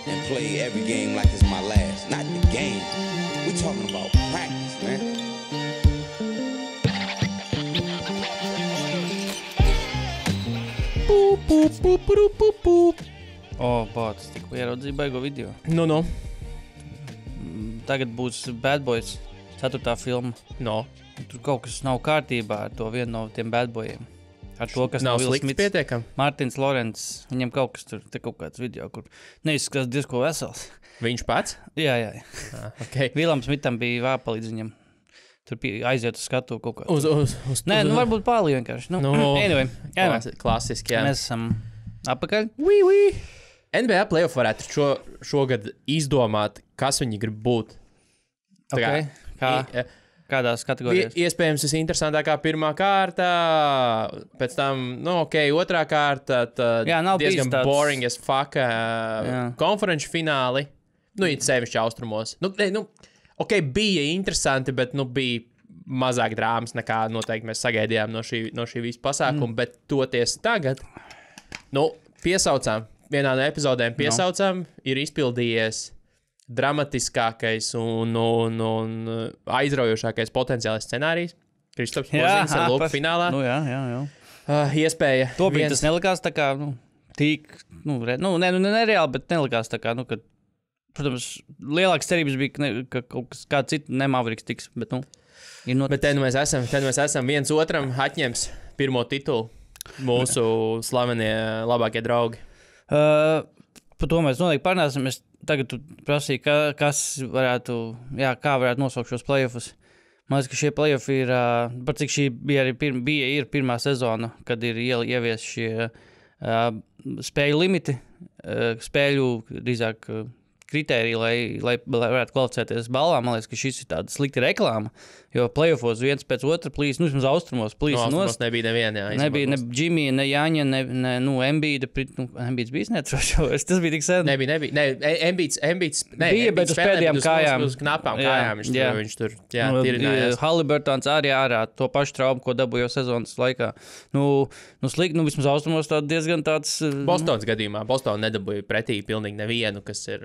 and play every game like it's my last. Not the game. We're talking about practice, man. Pats, tikko ieraudzīju baigo video. Nu. Tagad būs Bad Boys 4. filma. No. Tur kaut kas nav kārtībā ar to vienu no tiem Bad Boyiem. Ar to, kas nav Will slikts Smits, pietiekam. Martins Lorents, viņam kaut kas tur, te kaut kāds video, kur neizskatās diezko vesels. Viņš pats? Jā. Okay. Willam Smitam bija jāpalīdz viņam. Tur aiziet uz skatu kaut kā. Nē, varbūt pārli vienkārši. Anyway. Klasiski, jā. Mēs esam apakaļ. NBA playoff varētu šogad izdomāt, kas viņi grib būt. Okay. Kādās kategorijās? Iespējams, visinteresantākā pirmā kārta, pēc tam, otrā kārta, tad diezgan boring as fuck konferenču fināli. It sevišķi austrumos. Bija interesanti, bet bija mazāk drāmas nekā noteikti mēs sagaidījām no šī visa pasākuma, bet toties tagad, piesaucām, vienā no epizodēm ir izpildījies dramatiskākais un aizraujošākais potenciālais scenārijs. Kristaps Porzingis ar Luku finālā. Jā. Iespēja. To bija tas nelikās tā kā, nereāli, bet nelikās tā kā, kad, protams, lielākas cerības bija, ka kaut kas kāds cits nemavriks tiks, bet, ir noticis. Bet te mēs esam viens otram atņems pirmo titulu. Mūsu slavenie labākie draugi. Par to mēs noteikti parunāsim. Es tagad prasīju, kā varētu nosaukt šos playoffus. Man liekas, ka šie playoffi ir, par cik šī ir pirmā sezona, kad ir ievies šie spēļu limiti, spēļu drīzāk kritēriji, lai varētu kvalificēties balvām. Man liekas, ka šis ir tāda slikta reklāma, jo playoffos viens pēc otra plīs, vismaz austrumos plīs nost. Nebija neviena, jā. Nebija ne Jimmy, ne Jāņa, ne Embiida. Embiids bija neatrošos. Tas bija tik sen. Nebija. Embiids bija, bet uz pēdējām kājām. Uz knapām kājām viņš tur tirinājās. Haliburtons arī ārā to pašu traumu, ko dabūja sezonas laikā. Slikti, vismaz austrumos diezgan tāds. Bostonas gadījumā. Bostona nedabūja pretī pilnīgi nevienu, kas ir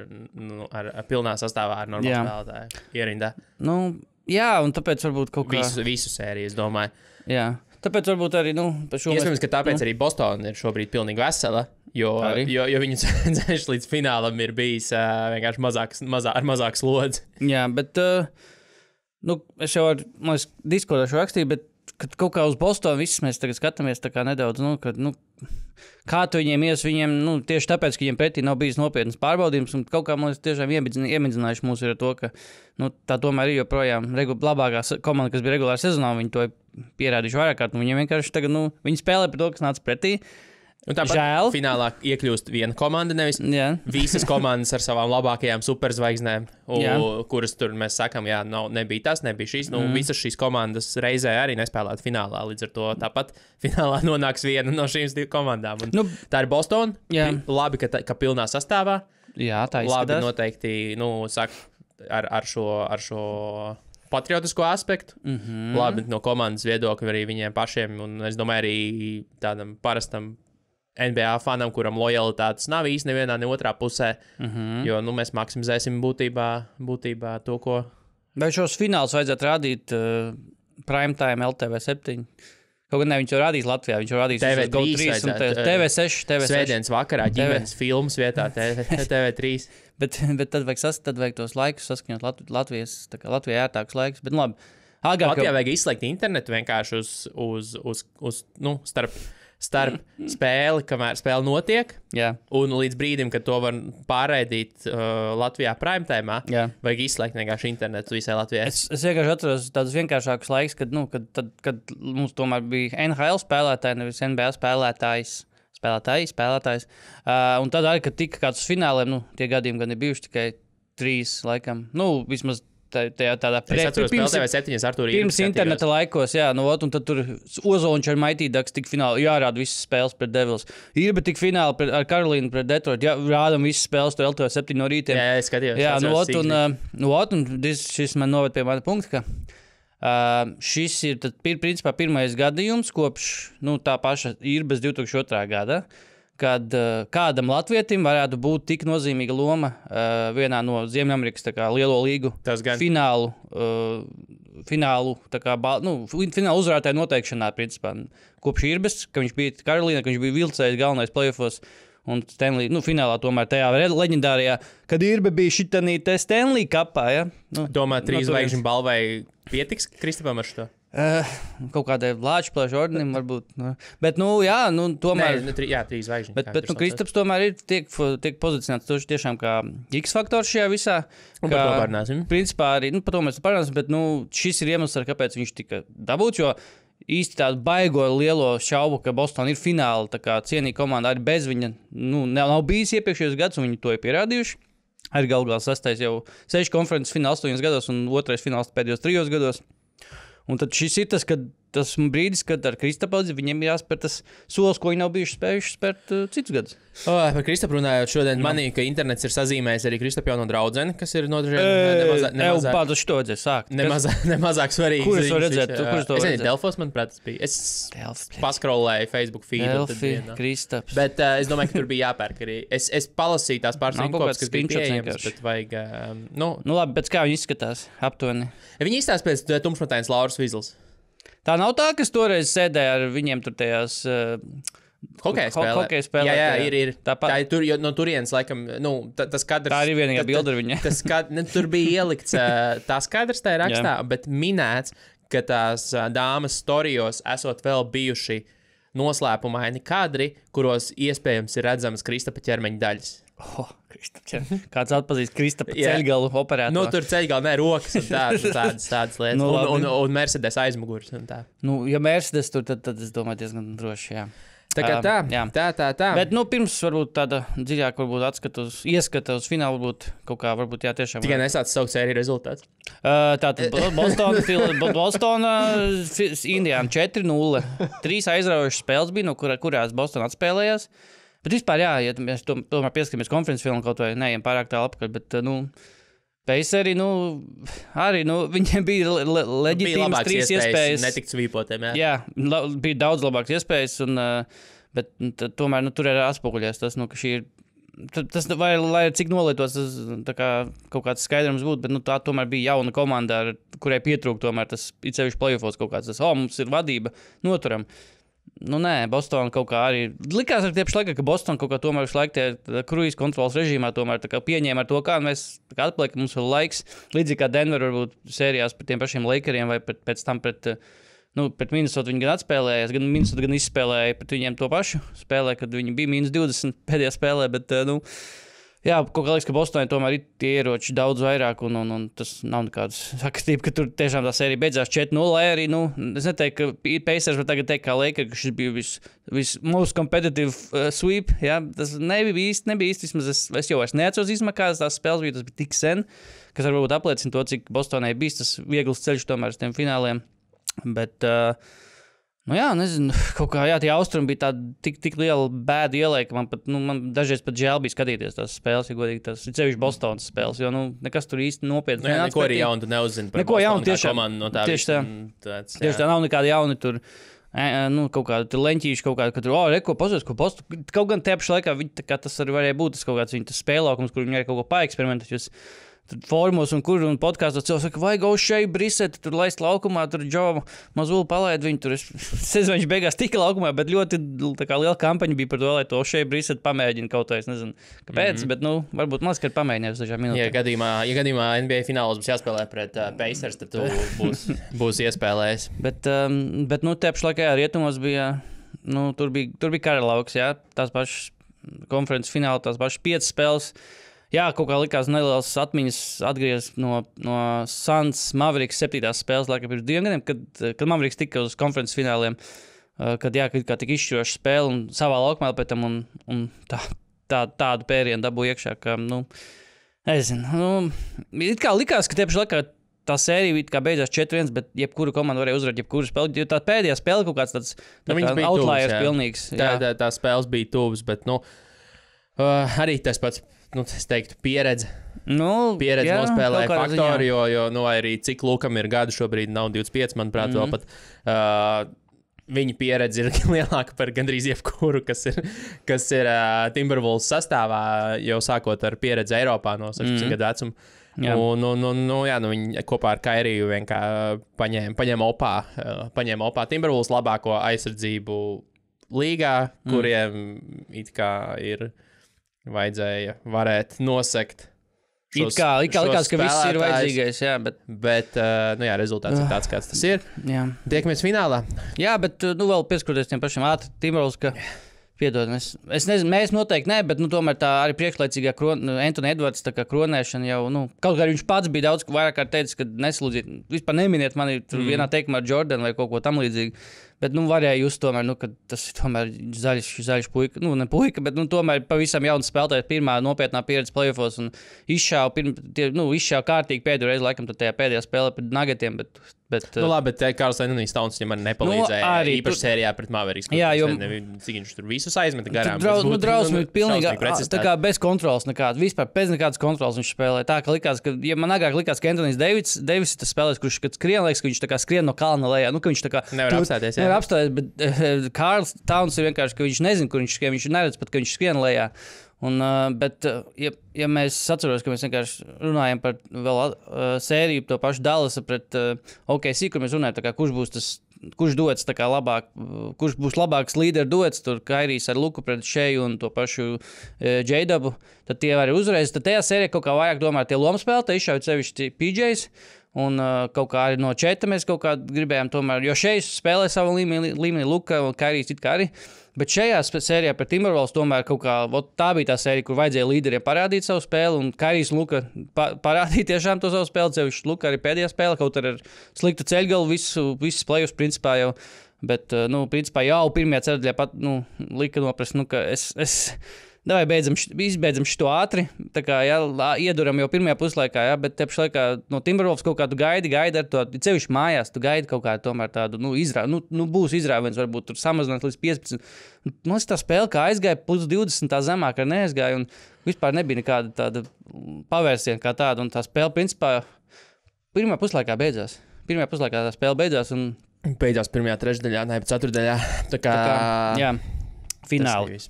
ar pilnā sastāvā ar normālu spēlētāju ierindā. Jā, un tāpēc varbūt kaut kā... Visu sēriju, es domāju. Jā, tāpēc varbūt arī, par šo... Iespējams, ka tāpēc arī Bostona ir šobrīd pilnīgi vesela, jo viņu ceļš līdz finālam ir bijis vienkārši ar mazāk slodzi. Jā, bet, es jau ar Discordā rakstīju, bet kad kaut kā uz Bostonu viss mēs tagad skatāmies tā kā nedaudz, kā tu viņiem viņiem, tieši tāpēc, ka viņiem pretī nav bijis nopietnas pārbaudījums, un kaut kā, man liekas, tiešām iemidzinājuši mūs ir ar to, ka, tā tomēr ir joprojām labākā komanda, kas bija regulāra sezonā, viņi to pierādījuši vairāk kārt, un viņiem vienkārši tagad, viņi spēlē par to, kas nāca pretī. Un tāpat finālā iekļūst viena komanda, nevis visas komandas ar savām labākajām superzvaigznēm, kuras tur mēs sakam, nebija tas, nebija šīs. Visas šīs komandas reizē arī nespēlētu finālā, līdz ar to tāpat finālā nonāks viena no šīm komandām. Tā ir Bostona, labi, ka pilnā sastāvā. Jā, tā izskatās. Labi noteikti, ar šo patriotisko aspektu. Labi no komandas viedokļa arī viņiem pašiem, un es domāju arī tādam parastam NBA fanam, kuram lojalitātes nav īsti nevienā, ne otrā pusē, jo mēs maksimizēsim būtībā to, ko... Vai šos finālus vajadzētu rādīt primetime LTV7? Kaut gan ne, viņš jau rādīs Latvijā, viņš jau rādīs TV3 un TV6. Svētdienas vakarā ģimenes filmas vietā TV3. bet tad vajag tos laikus saskaņot Latvijā ērtākus laikus, bet labi. Latvijā vajag izslēgt internetu vienkārši starp spēli, kamēr spēle notiek, un līdz brīdim, kad to var pārraidīt Latvijā primetime, vajag izslēgt vienkārši internetu visai Latvijai. Es vienkārši atceros tādus vienkāršākus laikus, kad mums tomēr bija NHL spēlētāji, nevis NBA spēlētājs. Un tad arī, kad tika kāds uz fināliem, tie gadījumi gan ir bijuši tikai 3 laikam. Vismaz tādā pirms interneta laikos, un tad tur Ozoliņš ar Maitīdaks tik fināli, jārāda visas spēles pret Devils. Ir, bet tik fināli ar Karolīnu pret Detroit, rādam visas spēles tur LTV7 no rītiem. Jā, es skatījos. Un šis man noved pie mana punkta, ka šis ir principā pirmais gadījums kopš tā paša Irbas 2002. Gada, kad kādam latvietim varētu būt tik nozīmīga loma vienā no Ziemeļamerikas lielo līgu finālu uzvarētāju noteikšanā, principā. Kopš Irbes, ka viņš bija Karolīna, ka viņš bija vilcējis galvenais playoffos, un Stanley, finālā tomēr tajā leģendārajā, kad Irbe bija šitanī te Stanley kapā, ja? Domā, 3 zvaigžņu balvai pietiks Kristapam ar šo? Kaut kādai Lāčplēšu ordenim varbūt. Bet, tomēr... Nē, 3 zvaigžņu. Bet Kristaps tomēr tiek pozicionēts tiešām kā X-faktors šajā visā. Un par to parunāsim. Principā arī, par to mēs parunāsim, bet, šis ir iemesls, kāpēc viņš tika dabūts, jo īsti tādu baigo lielo šaubu, ka Boston ir fināli, tā kā cienīga komanda arī bez viņa, nav bijis iepriekšējos gads, un viņi to ir pierādījuši. Arī galvā 6. jau 6 konferences fināls 8 gados un 2. fināls pēdējos 3 gados. Un tad šis ir tas brīdis, kad ar Kristapu viņiem jāspēr tas solis, ko viņi nav bijuši spējuši spērt citus gadus. Par Kristapu runājot, šodien manīju, ka internets ir sazīmējis arī Kristapu jauno draudzeni, kas ir nodažēta nemazāk svarīgi. Kur es varu redzēt? Es nezinu, Delfos, manuprāt, tas bija. Es paskrolēju Facebook feedu. Delfi, Kristaps. Bet es domāju, ka tur bija jāpērk arī. Es palasīju tās pāris rinkopas, kas bija pieejams, bet vajag... labi, pēc kā viņi izskatās aptuveni? Viņi izstās pēc tumšmatains Lauras Vizls. Tā nav tā, kas toreiz sēdēja ar viņiem tur tajās hokeja spēlē. Jā, ir. Tā ir no turienes, laikam, tas kadrs... Tā ir vienīgā bilde ar viņu. Tur bija ielikts tās kadrs tajā rakstā, bet minēts, ka tās dāmas storijos esot vēl bijuši noslēpumaini kadri, kuros iespējams ir redzamas Kristapa ķermeņa daļas. Kāds atpazīst Kristapa ceļgalu operētāju? Tur ceļgalu, rokas un tādas lietas. Un Mercedes aizmugurs un tā. Ja Mercedes tur, tad es domāju diezgan droši, jā. Tā. Bet, pirms varbūt tāda dziļāk ieskata uz finālu, varbūt jā, tiešām. Tikai nesāc saukt sēriju rezultāts. Tātad Boston, Indiana 4-0. 3 aizraujošas spēles bija, no kurās Boston atspēlējās. Bet vispār, jā, ja mēs tomēr pieskamies konferences filmu kaut vai neejam pārāk tālu apakaļ, bet, Paceri, arī, viņiem bija leģitīmas 3 iespējas. Netikt svīpotiem, jā. Jā, bija daudz labākas iespējas, bet tomēr, tur ir atspoguļies tas, ka šī ir, tas, vai, lai cik nolietots, tas kaut kāds skaidrums būtu, bet, tā tomēr bija jauna komanda, kurai pietrūk tomēr tas, it sevišķi playoffos kaut kāds, mums ir vadība, noturam. Nē, Boston kaut kā arī likās ar tieši laikā, ka Boston kaut kā tomēr visu laiku tie kruīz kontrolas režīmā tomēr pieņēma ar to, kā mēs atpaliek, mums vēl laiks, līdzīgi kā Denver varbūt sērijās pret tiem pašiem Lakeriem vai pēc tam pret Minnesota viņi gan atspēlējās, gan Minnesota gan izspēlēja pret viņiem to pašu spēlē, kad viņi bija -20 pēdējā spēlē, bet, jā, kaut kā liekas, ka Bostonai tomēr ir tie ieroči daudz vairāk, un tas nav nekādas sakastība, ka tur tiešām tā sērija beidzās 4-0, lai arī, es neteiktu, ka Pacers var tagad teikt kā Lakers, ka šis bija most competitive sweep, jā, tas nebija īsti, vismaz es jau vairs neatceros īstumā, kādas tās spēles bija, tas bija tik sen, kas varbūt apliecina to, cik Bostonai bijis tas viegls ceļš tomēr uz tiem fināliem, bet, jā, nezinu, kaut kā, jā, tie austrumi bija tādi tik liela bēda ielai, ka man dažreiz pat žēl bija skatīties tās spēles, ja godīgi tas ir sevišķi Bostonas spēles, jo, nekas tur īsti nopietni nenāca. Neko arī jaunu tu neuzzini par Bostonu kā komandu no tā. Tieši tā, nav nekāda jauna tur, kaut kāda tur leņķīša, kaut kāda, ka tur, reko, pazies, ko Bostonu, kaut gan tēpaši laikā, viņi, tas arī varēja būt, tas kaut kāds viņa spēlākums, kur viņi arī kaut ko paeksperimentēt, formos un podkāstos cilvēks saka, vajag O'Shea Brissett, tur laist laukumā, tur Džovu Mazulu palaid viņu, tur sezoniņš beigās tika laukumā, bet ļoti liela kampaņa bija par to, lai to O'Shea Brissett pamēģina kaut vai, es nezinu, kāpēc, bet, varbūt maz, kad pamēģinās dažām minūtēm. Ja gadījumā NBA finālos būs jāspēlē pret Pacers, tad tu būs iespēlējis. Bet tēpaši laikā rietumos bija, tur bija karalauks, jā, tās pašas konferences fināli, tās pašas 5 spēles. Jā, kaut kā likās nelielas atmiņas atgriezties no Suns Mavericks 7. spēles, laikam pirms 2 gadiem, kad Mavericks tika uz konferences fināliem, kad tika izšķiroša spēle un savā laukumā pēc tam un tādu pērienu dabūja iekšā, ka, nezinu, it kā likās, ka tieši laikā tā sērija beidzās 4-1, bet jebkuru komandu varēja uzvarēt, jebkuru spēli, jo tā pēdējā spēle kaut kāds tāds outliers pilnīgs. Tā spēles bija tuvas, bet, arī tas pats. Es teiktu, pieredze nospēlēja faktori, jo arī cik Lukam ir gadu šobrīd nav 25, manuprāt, vēl pat. viņa pieredze ir lielāka par gandrīz jebkuru, kas ir Timberwolves sastāvā, jau sākot ar pieredzi Eiropā no 16 gadu vecuma. Jā. Viņi kopā ar Kairiju vienkārši paņēma opā Timberwolves labāko aizsardzību līgā, kuriem it kā ir vajadzēja varēt nosekt. It kā likās, ka viss ir vajadzīgais, jā, bet rezultāts ir tāds, kāds tas ir. Jā. Tiekamies finālā. Jā, bet vēl pieskarties tiem pašiem ātri Timberwolves, ka piedod, es nezinu, mēs noteikti ne, bet tomēr tā arī priekšlaicīgā Anthony Edwards tā kā kronēšana jau, kaut kā viņš pats bija daudz vairāk kā teicis, ka neslūdziet, vispār neminiet mani tur vienā teikumā ar Jordan vai kaut ko tam līdzīgi. Bet, varēja just tomēr, ka tas ir tomēr zaļš puika, ne puika, bet, tomēr pavisam jauns spēlētājs, pirmā nopietnā pieredze playoffos un izšāva kārtīgi pēdējo reizi, laikam, tajā pēdējā spēlē pret Nuggetiem, bet... labi, bet Karls Anthonijs Towns viņam arī nepalīdzēja īpaši sērijā pret Mavericks. Jā, jo... Cik viņš tur visus aizmeta garām. Drausmīgi pilnīgi, tā kā bez kontrols nekāds, vispār bez nekādas kontrols viņš spēlēja. Tā, ka likās, ja man agrāk likās, ka Anthonijs Davis ir tas spēlēs, kurš, kad skrien, liekas, ka viņš tā kā skrien no kalna lejā, ka viņš tā kā... Nevar apstāties, jā. Apstāties, bet Karls Towns ir vienkārši, ka viņš nezina, kur viņš skrien, viņš neredz pat, ka viņš skrien lejā. Bet, ja mēs atceros, ka mēs vienkārši runājam par vēl sēriju, to pašu Dallasa pret OKC, kur mēs runājam, tā kā, kurš dots tā kā labāk, kurš būs labāks līderu dots, tur Kairijs ar Luku pret Šeju un to pašu J-Dabu, tad tie arī uzreiz. Tad tajā sērijā kaut kā vairāk domā tie lomspēlētāji, izšaut sevišķi PJs. Un kaut kā arī no četa mēs kaut kā gribējām tomēr, jo Šejs spēlē savu līmeni Luka un Kairijs it kā arī. Bet šajā sērijā pret Timberwolves tomēr kaut kā, tā bija tā sērija, kur vajadzēja līderiem parādīt savu spēli, un Kairijs un Luka parādīja tiešām to savu spēli, sevišķi Luka arī pēdējā spēle, kaut arī ar sliktu ceļgalu visus play-offs principā jau, bet, principā jau pirmajā ceļā pat, lika noprast, ka Davai izbeidzam šito ātri, tā kā, ieduram jau pirmajā puslaikā, bet te pašā laikā no Timberwolves kaut kā tu gaidi ar to, cevišķi mājās, tu gaidi kaut kā tomēr tādu, būs izrāviens, varbūt tur samazināt līdz 15. Man tā spēle kā aizgāja plus 20, tā zemāk ar neaizgāja, un vispār nebija nekāda tāda pavērsiena kā tāda, un tā spēle, principā, pirmajā puslaikā beidzās. Pirmajā puslaikā tā spēle beidzās, un... Beidzās pirmajā trešdaļā, ne, ceturdaļā, tā kā... Jā, fināli.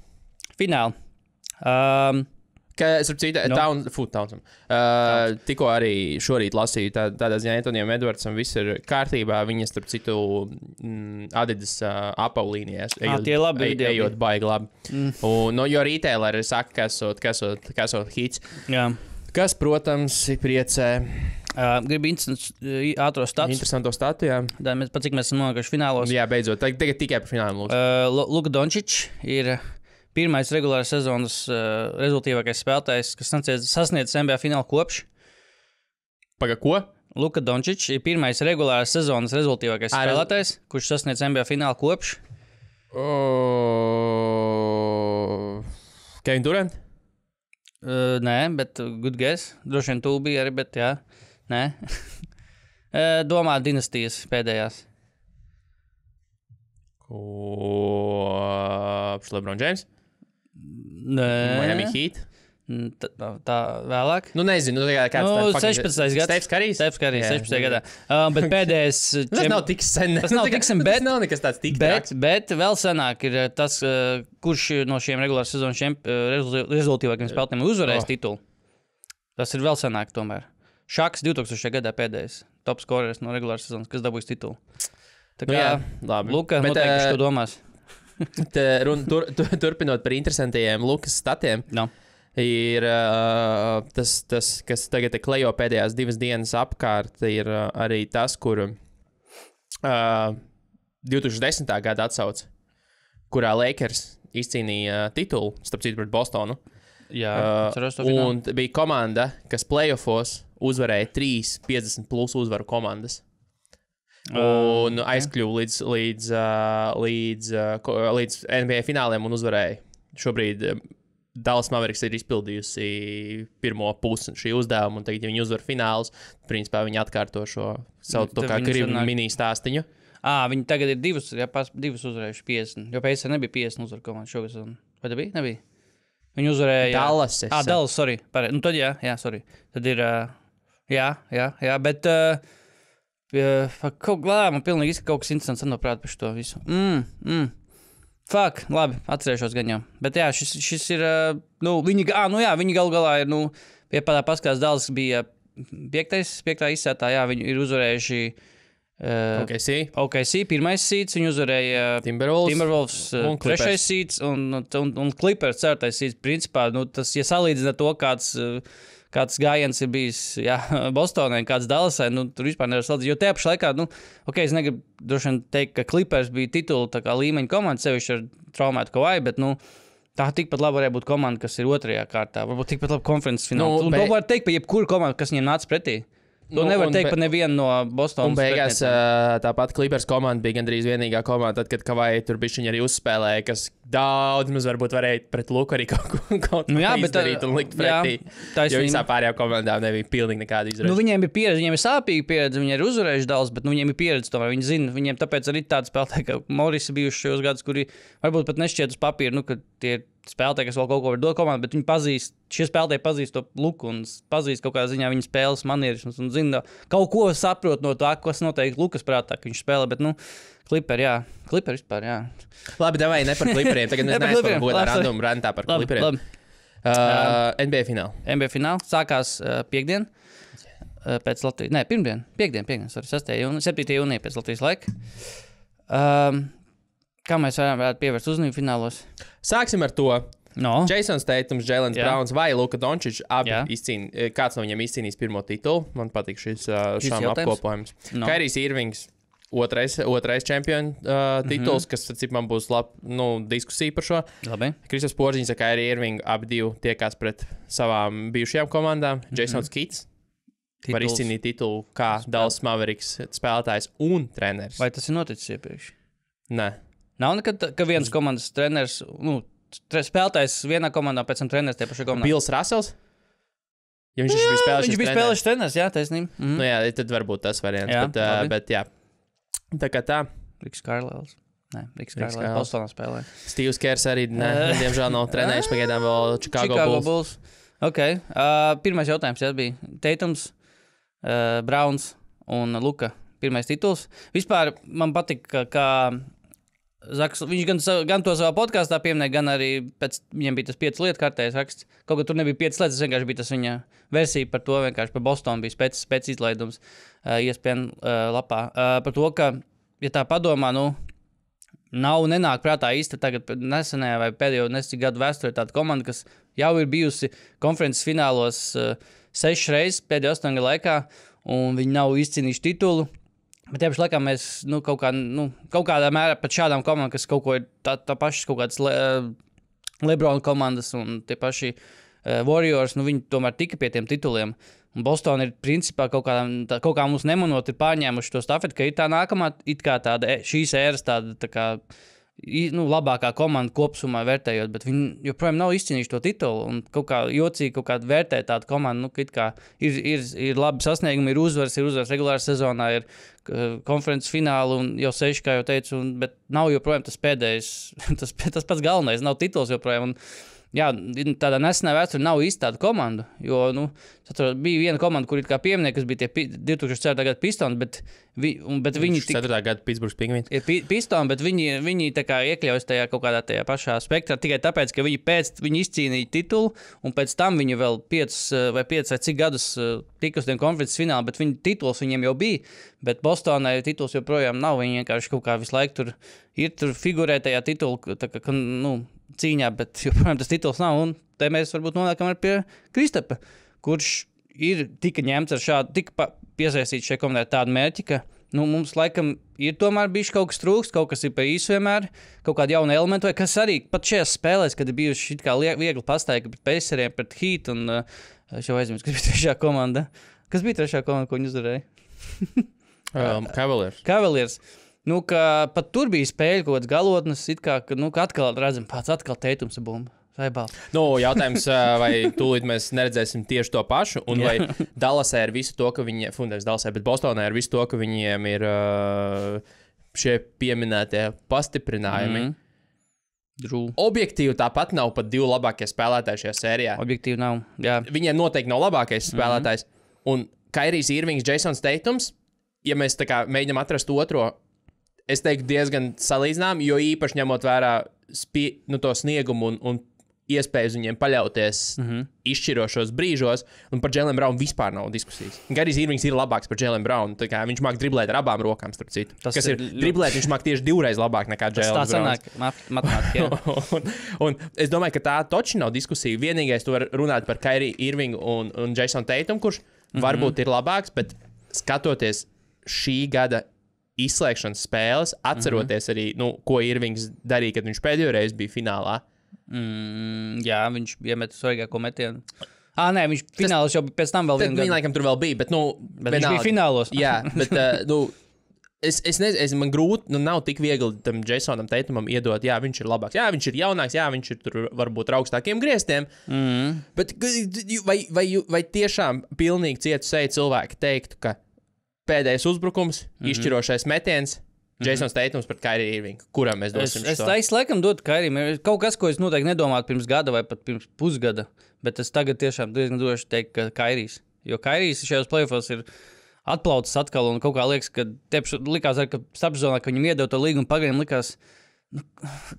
Es Townsam. Tikko arī šorīt lasīju, tādā ziņā Antonijam Edwardsam viss ir kārtībā. Viņa, starp citu, Adidas apaulīnijās ejot baigi labi. Jo retaileri saka, ka esot hits. Jā. Kas, protams, priecē. Gribu ātro statu. Interesanto statu, jā. Cik mēs esam nonākuši finālos. Jā, beidzot. Tagad tikai par finālu. Luka Dončičs ir... Pirmais regulāras sezonas rezultīvākais spēlētājs, kas sasniedz NBA finālu kopš. Paga, ko? Luka Dončičs ir pirmais regulāras sezonas rezultīvākais spēlētājs, kurš sasniedz NBA finālu kopš. Kevin Durant? Nē, bet good guess. Droši vien tu biji arī, bet jā. Nē. Domā dinastijas pēdējās. LeBron James? Nē. Miami Heat? Tā vēlāk? Nezinu. Kāds 16. gads. Stefs Karijs? Stefs Karijs, 16. gadā. Bet pēdējais... Tas nav tik sen. Tas nav tik sen, bet... Tas nav nekas tāds tik traks. Bet vēl senāk ir tas, kurš no šiem regulāras sezonas rezultīvākiem spēlētājiem uzvarējis titulu. Tas ir vēl senāk tomēr. Šaks 2000. gadā pēdējais top scorers no regulāras sezonas, kas dabūjis titulu. Tā kā, labi. Luka, noteikti to domās. Turpinot par interesantajiem Lukas statiem, ir tas, kas tagad klejo pēdējās 2 dienas apkārt, ir arī tas, kur 2010. Gada atsauc, kurā Lakers izcīnīja titulu, starp citu pret Bostonu. Jā, un bija komanda, kas playoffos uzvarēja 3 50+ uzvaru komandas. Un aizkļuva līdz NBA fināliem un uzvarēja. Šobrīd Dallas Mavericks ir izpildījusi pirmo pusi šī uzdevuma, un tagad, ja viņi uzvar finālus, principā viņi atkārto šo savu to kā gribu mini stāstiņu. Viņi tagad ir divus uzvarējuši 50, jo pēc nebija 50 uzvaru komandu šogad. Vai tā bija? Nebija. Viņi uzvarēja... Dallas. Dallas, sorry. Tad jā, sorry. Tad ir... Jā, bet... Kaut kā man pilnīgi izskatās kaut kas interesants noprāt par šo visu. Fuck, labi, atcerēšos gan jau. Bet jā, šis ir, viņi galu galā ir, piepadā paskatās Dallas bija piektā izsētā, jā, viņi ir uzvarējuši OKC, pirmais seeds, viņi uzvarēja Timberwolves trešais seeds un Clippers ceturtais seeds. Principā, tas, ja salīdzina to, kāds gājiens ir bijis Bostonai, kāds Dallasai, tur vispār nevar salīdzīt. Jo tajā pašā laikā, es negribu droši vien teikt, ka Clippers bija titula tā kā līmeņa komanda, sevišķi ar traumētu Kawhi, bet, tā tikpat labi varēja būt komanda, kas ir otrajā kārtā. Varbūt tikpat labi konferences finālā. To var teikt par jebkuru komandu, kas viņiem nāca pretī. To nevar teikt par nevienu no Bostonas. Un beigās tāpat Clippers komanda bija gandrīz vienīgā komanda, tad, kad Kawhi tur bišķiņi arī uzspēlēja, kas daudz mums varbūt varēja pret Luku arī kaut ko izdarīt un likt pretī. Jo visā pārējā komandā nebija pilnīgi nekāda izredzes. Viņiem ir pieredze, viņiem ir sāpīga pieredze, viņi ir uzvarējuši daudz, bet viņiem ir pieredze tomēr. Viņi zina, viņiem tāpēc arī tādi spēlētāji, ka Morris bijuši šajos gadus, kuri varbūt pat nešķiet uz papīra, ka tie spēlētāji, kas vēl kaut ko var dot komandu, bet viņi šie spēlētāji pazīst to Luku un pazīst kaut kādā ziņā viņa spēles manierismus un zina, kaut ko saprot no tā, kas noteikti Lukas prātā, ka viņš spēlē, bet, Clipper vispār, jā. Labi, davai, ne par Clipperiem, tagad mēs neesam godā random rantā par Clipperiem. NBA fināli. NBA fināli sākās piekdien, pēc Latvijas, piekdien, 6. jūnija, 7. jūnija pēc Latvijas laika. Kā mēs varētu pievērst uzmanību finālos? Sāksim ar to. Jasons Tatums, Jaylen Browns vai Luka Dončičs abi kāds no viņiem izcīnīs pirmo titulu. Man patīk šis apkopojums. Kairijs Irvings, otrais čempionu tituls, kas, cik man būs diskusija par šo. Labi. Kristaps Porziņš ar Kairiju Irvingu abi divi tiekās pret savām bijušajām komandām. Jasons Kids var izcīnīt titulu kā Dallas Mavericks spēlētājs un treneris. Vai tas ir noticis iepriekš? Nē. Nav nekad, ka viens komandas treneris, spēlētājs vienā komandā, pēc tam treneris tie paši komandā. Bils Russells? Ja viņš bija spēlējuši treneris, jā, taisnība. Jā, tad varbūt tas variants, bet jā. Tā kā tā. Riks Carlisles. Nē, Riks Carlisles Bostonā spēlē. Steve's Kers arī, diemžēl nav trenējis pagaidām vēl Chicago Bulls. Ok, pirmais jautājums, bija Tatums, Browns un Luka. Pirmais tituls. Vispār man patīk, kā Zaks, viņš gan to savā podkāstā pieminēja, gan arī pēc viņam bija tas 5 lietu kārtējais raksts. Kaut kā tur nebija 5 lietas, tas vienkārši bija tas viņa versija par to, vienkārši par Bostonu bija spēc izlaidums ESPN lapā. Par to, ka, ja tā padomā, nenāk prātā īsti tagad nesenajā vai pēdējo nesik gadu vēsturē tāda komanda, kas jau ir bijusi konferences finālos 6 reizes pēdējo 8 gadu laikā, un viņi nav izcīnījuši titulu. Bet tajā pašā laikā mēs kaut kādā mērā pat šādām komandām, kas kaut ko ir tā pašas kaut kādas LeBron komandas un tie paši Warriors, viņi tomēr tika pie tiem tituliem. Un Boston ir principā kaut kā mums nemanot ir pārņēmuši to stafeti, ka ir tā nākamā, it kā tāda šīs ēras tāda tā kā labākā komanda kopsumā vērtējot, bet viņi joprojām nav izcīnījuši to titulu. Un kaut kā jocīgi kaut kāda vērtē tāda komanda, it kā ir labi sasniegumi, ir uzvaras regulārā sezonā, ir konferences fināli un jau 6, kā jau teicu, bet nav joprojām tas pēdējais, tas pats galvenais, nav tituls joprojām. Un, jā, tādā nesenā vēsturē nav īsti tāda komanda, jo, bija viena komanda, kur it kā pieminēja, kas bija tie 2004. Gada Pistons, bet viņi... 2004. Gada Pittsburghs Penguins. Pistons, bet viņi tā kā iekļaujas tajā kaut kādā tajā pašā spektrā, tikai tāpēc, ka viņi izcīnīja titulu, un pēc tam viņi vēl 5 vai cik gadus tika uz tiem konferences fināli, bet viņi tituls viņiem jau bija, bet Bostonai tituls joprojām nav, viņi vienkārši kaut kā visu laiku tur figurē tajā titulu, tā kā, cīņā, bet joprojām tas tituls nav, un te mēs varbūt nonākam pie Kristapa, kurš tika ņemts ar šādu, tika piesaistīts šai komandai tādu mērķi, ka, mums laikam ir tomēr bijuši kaut kas trūkst, kaut kas ir pa īsu vienmēr, kaut kādi jauni elementi, vai kas arī pat šajās spēlēs, kad ir bijuši it kā viegli pastaigi pret Paceriem, pret Heat, un es jau aizmirsu, kas bija trešā komanda. Kas bija trešā komanda, ko viņi uzvarēja? Cavaliers. Ka pat tur bija spēļi kaut kāds galotnes, it kā, ka atkal redzam, atkal Tatums bumba. Jautājums, vai tūlīt mēs neredzēsim tieši to pašu, un vai Dallasē ir visu to, ka viņiem, bet Bostonā ir visu to, ka viņiem ir šie pieminētie pastiprinājumi. Objektīvi tāpat nav pat 2 labākie spēlētāji šajā sērijā. Objektīvi nav, jā. Viņiem noteikti nav labākais spēlētājs, un Kairijs Irvings, Jasons Tatums ja mēs tā kā mēģinām atrast otro, es teiktu diezgan salīdzinām, jo īpaši ņemot vērā to sniegumu un iespējas viņiem paļauties izšķirošos brīžos, un par Jaylen Brownu vispār nav diskusijas. Garijs Irvings ir labāks par Jaylen Brownu, tā kā viņš māk driblēt ar abām rokām, starp citu. Kas ir driblēt, viņš māk tieši 2 reizes labāk nekā Jaylen Browns. Tā sanāk, matemātika. un es domāju, ka tā toči nav diskusija. Vienīgais tu var runāt par Kyrie Irvingu un Jason Tatum, kurš varbūt ir labāks, bet skatoties šī gada izslēgšanas spēles, atceroties arī, ko Irvings darīja, kad viņš pēdējo reizi bija finālā. Jā, viņš iemet svarīgāko metienu. Nē, viņš finālos jau pēc tam vēl vienu gadu. Viņa laikam tur vēl bija, bet viņš bija finālos. Jā, bet, es nezinu, man grūti, nav tik viegli tam Jasonam Tatumam iedot, jā, viņš ir labāks, jā, viņš ir jaunāks, jā, viņš ir tur varbūt ar augstākiem griestiem, bet vai tiešām pilnīgi cietu seju cilvēki teiktu, ka pēdējais uzbrukums, izšķirošais metiens, Jasons Tatums pret Kyrie Irvingu, kuram mēs dosim šo? Es laikam dotu Kyrie. Kaut kas, ko es noteikti nedomātu pirms gada vai pat pirms pusgada, bet es tagad tiešām diezgan droši teiktu, ka Kyries. Jo Kyries šajos playoffs ir atplaucis atkal un kaut kā liekas, ka likās arī, ka starpsezonā, ka viņam iedod to līgumu pagaidām, likās,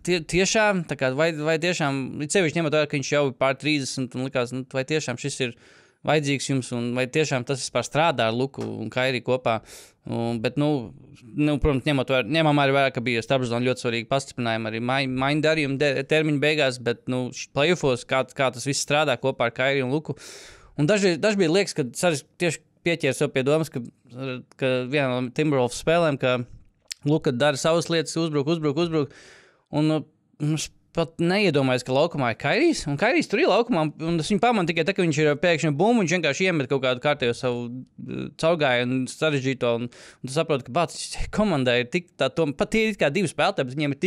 tiešām, tā kā, vai tiešām, sevišķi ņemot vērā, ka viņš jau ir pār 30 un likās, vai tiešām šis ir vajadzīgs jums, un vai tiešām tas vispār strādā ar Luku un Kyrie kopā. Bet, protams, ņemam arī vērā, ka bija starpsezonā ļoti svarīgi pastiprinājumi arī maiņu darījumu termiņu beigās, bet, playoffos, kā tas viss strādā kopā ar Kyrie un Luku. Un dažbrīd liekas, ka Saris tieši pieķērs jau pie domas, ka vienā no Timberwolves spēlēm, ka Luka dara savas lietas, uzbruk, un pat neiedomājas, ka laukumā ir Kyries, un Kyries tur ir laukumā, un es viņu pamanu tikai tā, ka viņš ir pēkšņi bumbu, viņš vienkārši iemet kaut kādu kārtējo savu caurgāju un sarežģīto, un tu saproti, ka komandai ir tik pat ir kā 2 spēlētāji, bet viņiem ir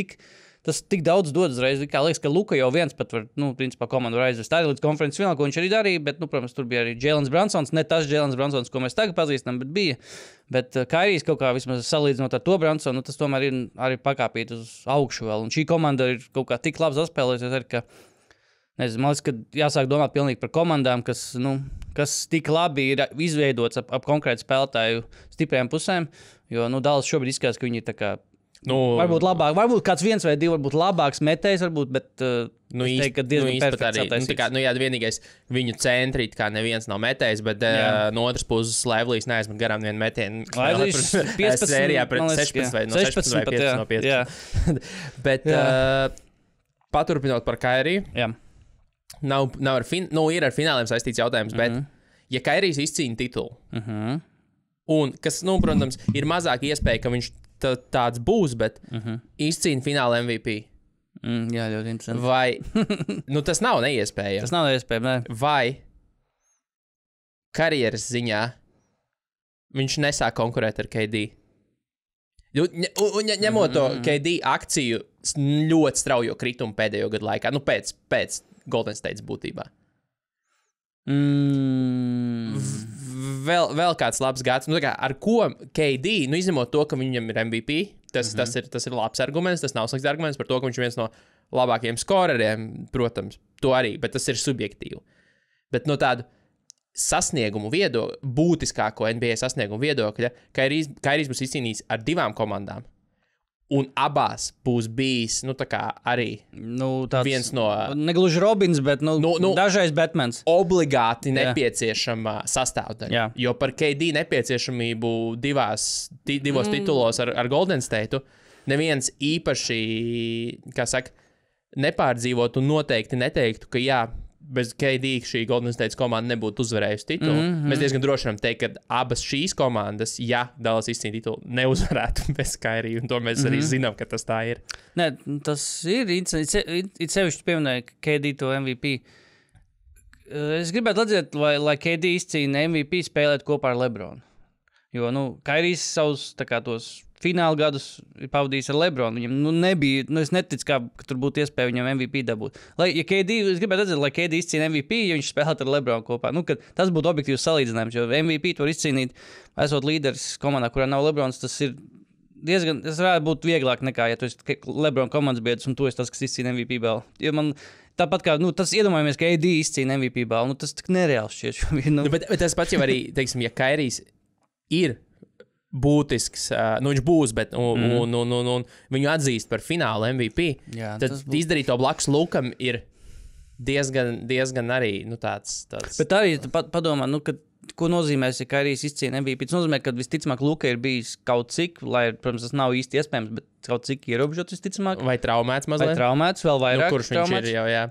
tik daudz dod uzreiz, kā liekas, ka Luka jau viens pat var, principā komandu var aizvest arī līdz konferences finālā, ko viņš arī darīja, bet, protams, tur bija arī Jaylen Brunsons, ne tas Jaylen Brunsons, ko mēs tagad pazīstam, bet bija. Bet Kyries kaut kā vismaz salīdzinot ar to Brunsonu, tas tomēr ir arī pakāpīt uz augšu vēl, un šī komanda ir kaut kā tik labi saspēlējusies arī, ka, nezinu, man liekas, ka jāsāk domāt pilnīgi par komandām, kas tik labi ir izveidots ap konkrētu spēlētāju stiprajām pusēm, jo, Dallas šobrīd izskatās, ka viņi ir tā kā varbūt labāk, varbūt kāds 1 vai 2 varbūt labāks metējs, bet es teiktu, ka diezgan perfekts attaisīts. Jā, vienīgais viņu centri, kā neviens nav metējs, bet no otras puses Lively's neaizmet garām vienu metienu. Lively's 15, sērijā pret 16 vai no 16 vai 15 no 15. Bet paturpinot par Kyrie, ir ar fināliem saistīts jautājums, bet ja Kyries izcīna titulu, un kas, protams, ir mazāk iespēja, ka viņš tāds būs, bet izcīna fināla MVP. Jā, ļoti interesanti. Vai, tas nav neiespējami. Tas nav neiespējami, ne. Vai karjeras ziņā viņš nesāk konkurēt ar KD? Ņemot to KD akciju ļoti straujo kritumu pēdējo gadu laikā, pēc Golden States būtībā. Vēl kāds labs gads, ar ko KD, izņemot to, ka viņam ir MVP, tas ir labs arguments, tas nav slikts arguments par to, ka viņš ir viens no labākajiem skoreriem, protams, to arī, bet tas ir subjektīvi. Bet no tādu sasniegumu viedokļa, būtiskāko NBA sasniegumu viedokļa, Kyries būs izcīnījis ar 2 komandām, un abās būs bijis, arī viens no... Negluži Robins, bet, dažreiz Batmans. Obligāti nepieciešama sastāvdaļa. Jā. Jo par KD nepieciešamību divos titulos ar Golden State neviens īpaši, kā saka, nepārdzīvot un noteikti neteiktu, ka jā, bez KD šī Golden State komanda nebūtu uzvarējusi titulu. Mēs diezgan droši varam teikt, ka abas šīs komandas, ja Dallas izcīna titulu, neuzvarētu bez Kyrie, un to mēs arī zinām, ka tas tā ir. Nē, tas ir it sevišķi pieminēja KD to MVP. Es gribētu redzēt, lai KD izcīna MVP spēlēt kopā ar LeBronu. Jo, Kyries savus tos fināla gadus ir pavadījis ar LeBronu. Viņam nebija, es neticu, ka tur būtu iespēja viņam MVP dabūt. Es gribētu redzēt, lai KD izcīna MVP, ja viņš spēlētu ar LeBronu kopā. Tas būtu objektīvs salīdzinājums, jo MVP to var izcīnīt, esot līderis komandā, kurā nav LeBrons, tas ir diezgan, tas varētu būt vieglāk nekā, ja tu esi LeBron komandas biedrs un tu esi tas, kas izcīna MVP balvu. Jo man tāpat kā, tas iedomājamies, ka AD izcīna MVP balvu, tas tik nereāls šķiet. Bet tas pats jau arī, teiksim, ja Kyries ir būtisks, viņš būs, bet un viņu atzīst par finālu MVP. Jā, tad izdarīt to blakus Lukam ir diezgan arī, tāds. Bet arī padomā, ko nozīmēs, ja Kairijs izcīna MVP? Tas nozīmē, ka visticamāk Luka ir bijis kaut cik, lai, protams, tas nav īsti iespējams, bet kaut cik ierobežots visticamāk. Vai traumēts mazliet? Vai traumēts, vēl vairāk. Kurš traumēts? Viņš ir jau, jā.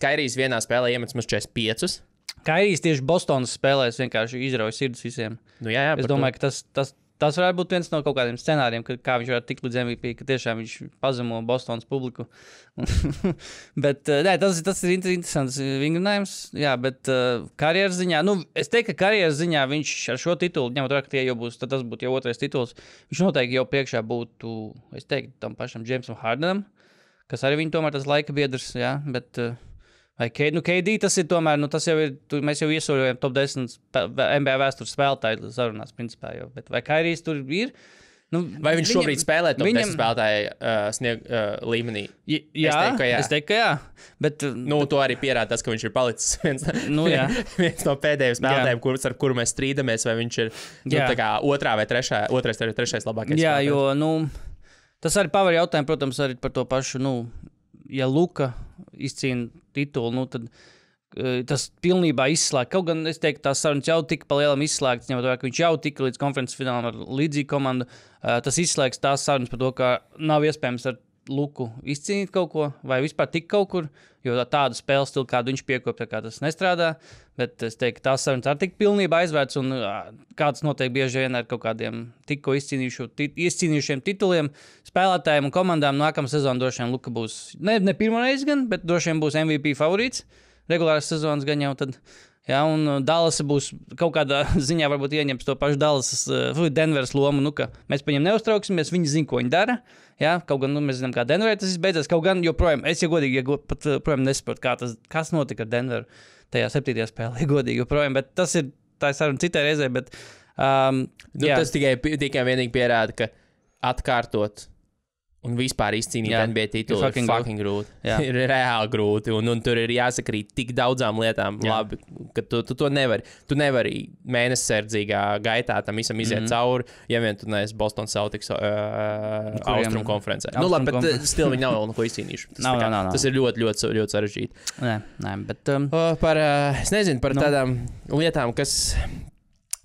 Kairijs vienā spēlē iemets mums 45. Kairijs tieši Bostonas spēlēs vienkārši izrauja sirdis visiem. Jā, es domāju, ka tas varētu būt viens no kaut kādiem scenārijiem, kā viņš varētu tikt līdz MVP, ka tiešām viņš pazemo Bostonas publiku. Bet tas ir interesants vingrinājums. Jā, bet karjeras ziņā, es teiktu, ka karjeras ziņā viņš ar šo titulu, ņemot vērā, ka tie jau būs, tad tas būtu jau otrais tituls, viņš noteikti jau priekšā būtu, es teiktu, tam pašam Jamesam Hardenam, kas arī viņa tomēr tas laika biedrs, jā, bet... Vai KD tas ir tomēr, tas jau ir, mēs jau iesoļojam top 10 NBA vēstures spēlētāju sarunās, principā jau, bet vai Kairijs tur ir? Vai viņš šobrīd spēlē top 10 spēlētāju līmenī? Jā, es teiktu, ka jā. Bet, to arī pierāda tas, ka viņš ir palicis viens no pēdējiem spēlētājiem, ar kuru mēs strīdamies, vai viņš ir tā kā trešais labākais. Jā, jo, tas arī paver jautājumu, protams, arī par to pašu, ja Luka izcīna titulu, tad tas pilnībā izslēgt. Kaut gan es teiktu, tās sarunas jau tika palielam izslēgtas, ņemot vērā, ka viņš jau tika līdz konferences finālam ar līdzīgu komandu. Tas izslēgs tās sarunas par to, ka nav iespējams ar Luku izcīnīt kaut ko, vai vispār tik kaut kur, jo tādu spēles stilu, kādu viņš piekopja, kā tas nestrādā. Bet es teiktu, tās sarunas arī tik pilnībā aizvērts, un kāds notiek bieži vien ar kaut kādiem tikko izcīnījušiem tituliem, spēlētājiem un komandām. Nākamā sezona droši vien Luka būs ne pirmo reizi gan, bet droši vien būs MVP favorīts. Regulāras sezonas gan jau tad. Jā, un Dallas būs kaut kādā ziņā varbūt ieņems to pašu Denveras lomu, ka mēs par viņiem neuztrauksimies, viņi zina, ko viņi dara. Jā, kaut gan mēs zinām, kā Denverē tas beidzās, kaut gan joprojām, es pat nesaprotu, kas notika ar Denveru tajā 7. spēlē, godīgi joprojām, bet tā ir saruna citai reizē, bet tas tikai vienīgi pierāda, ka atkārtot un vispār izcīnīt NBA titulu ir fucking grūti. Ir reāli grūti, un tur ir jāsakrīt tik daudzām lietām labi, ka tu to nevari. Tu nevari mēnessardzīgā gaitā tam visam iziet cauri, ja vien tu neesi Boston Celtics Austrum konferencē. Labi, bet stili viņi nav vēl neko izcīnījuši. Tas ir ļoti, ļoti, ļoti sarežģīti. Nē, bet... Es nezinu par tādām lietām,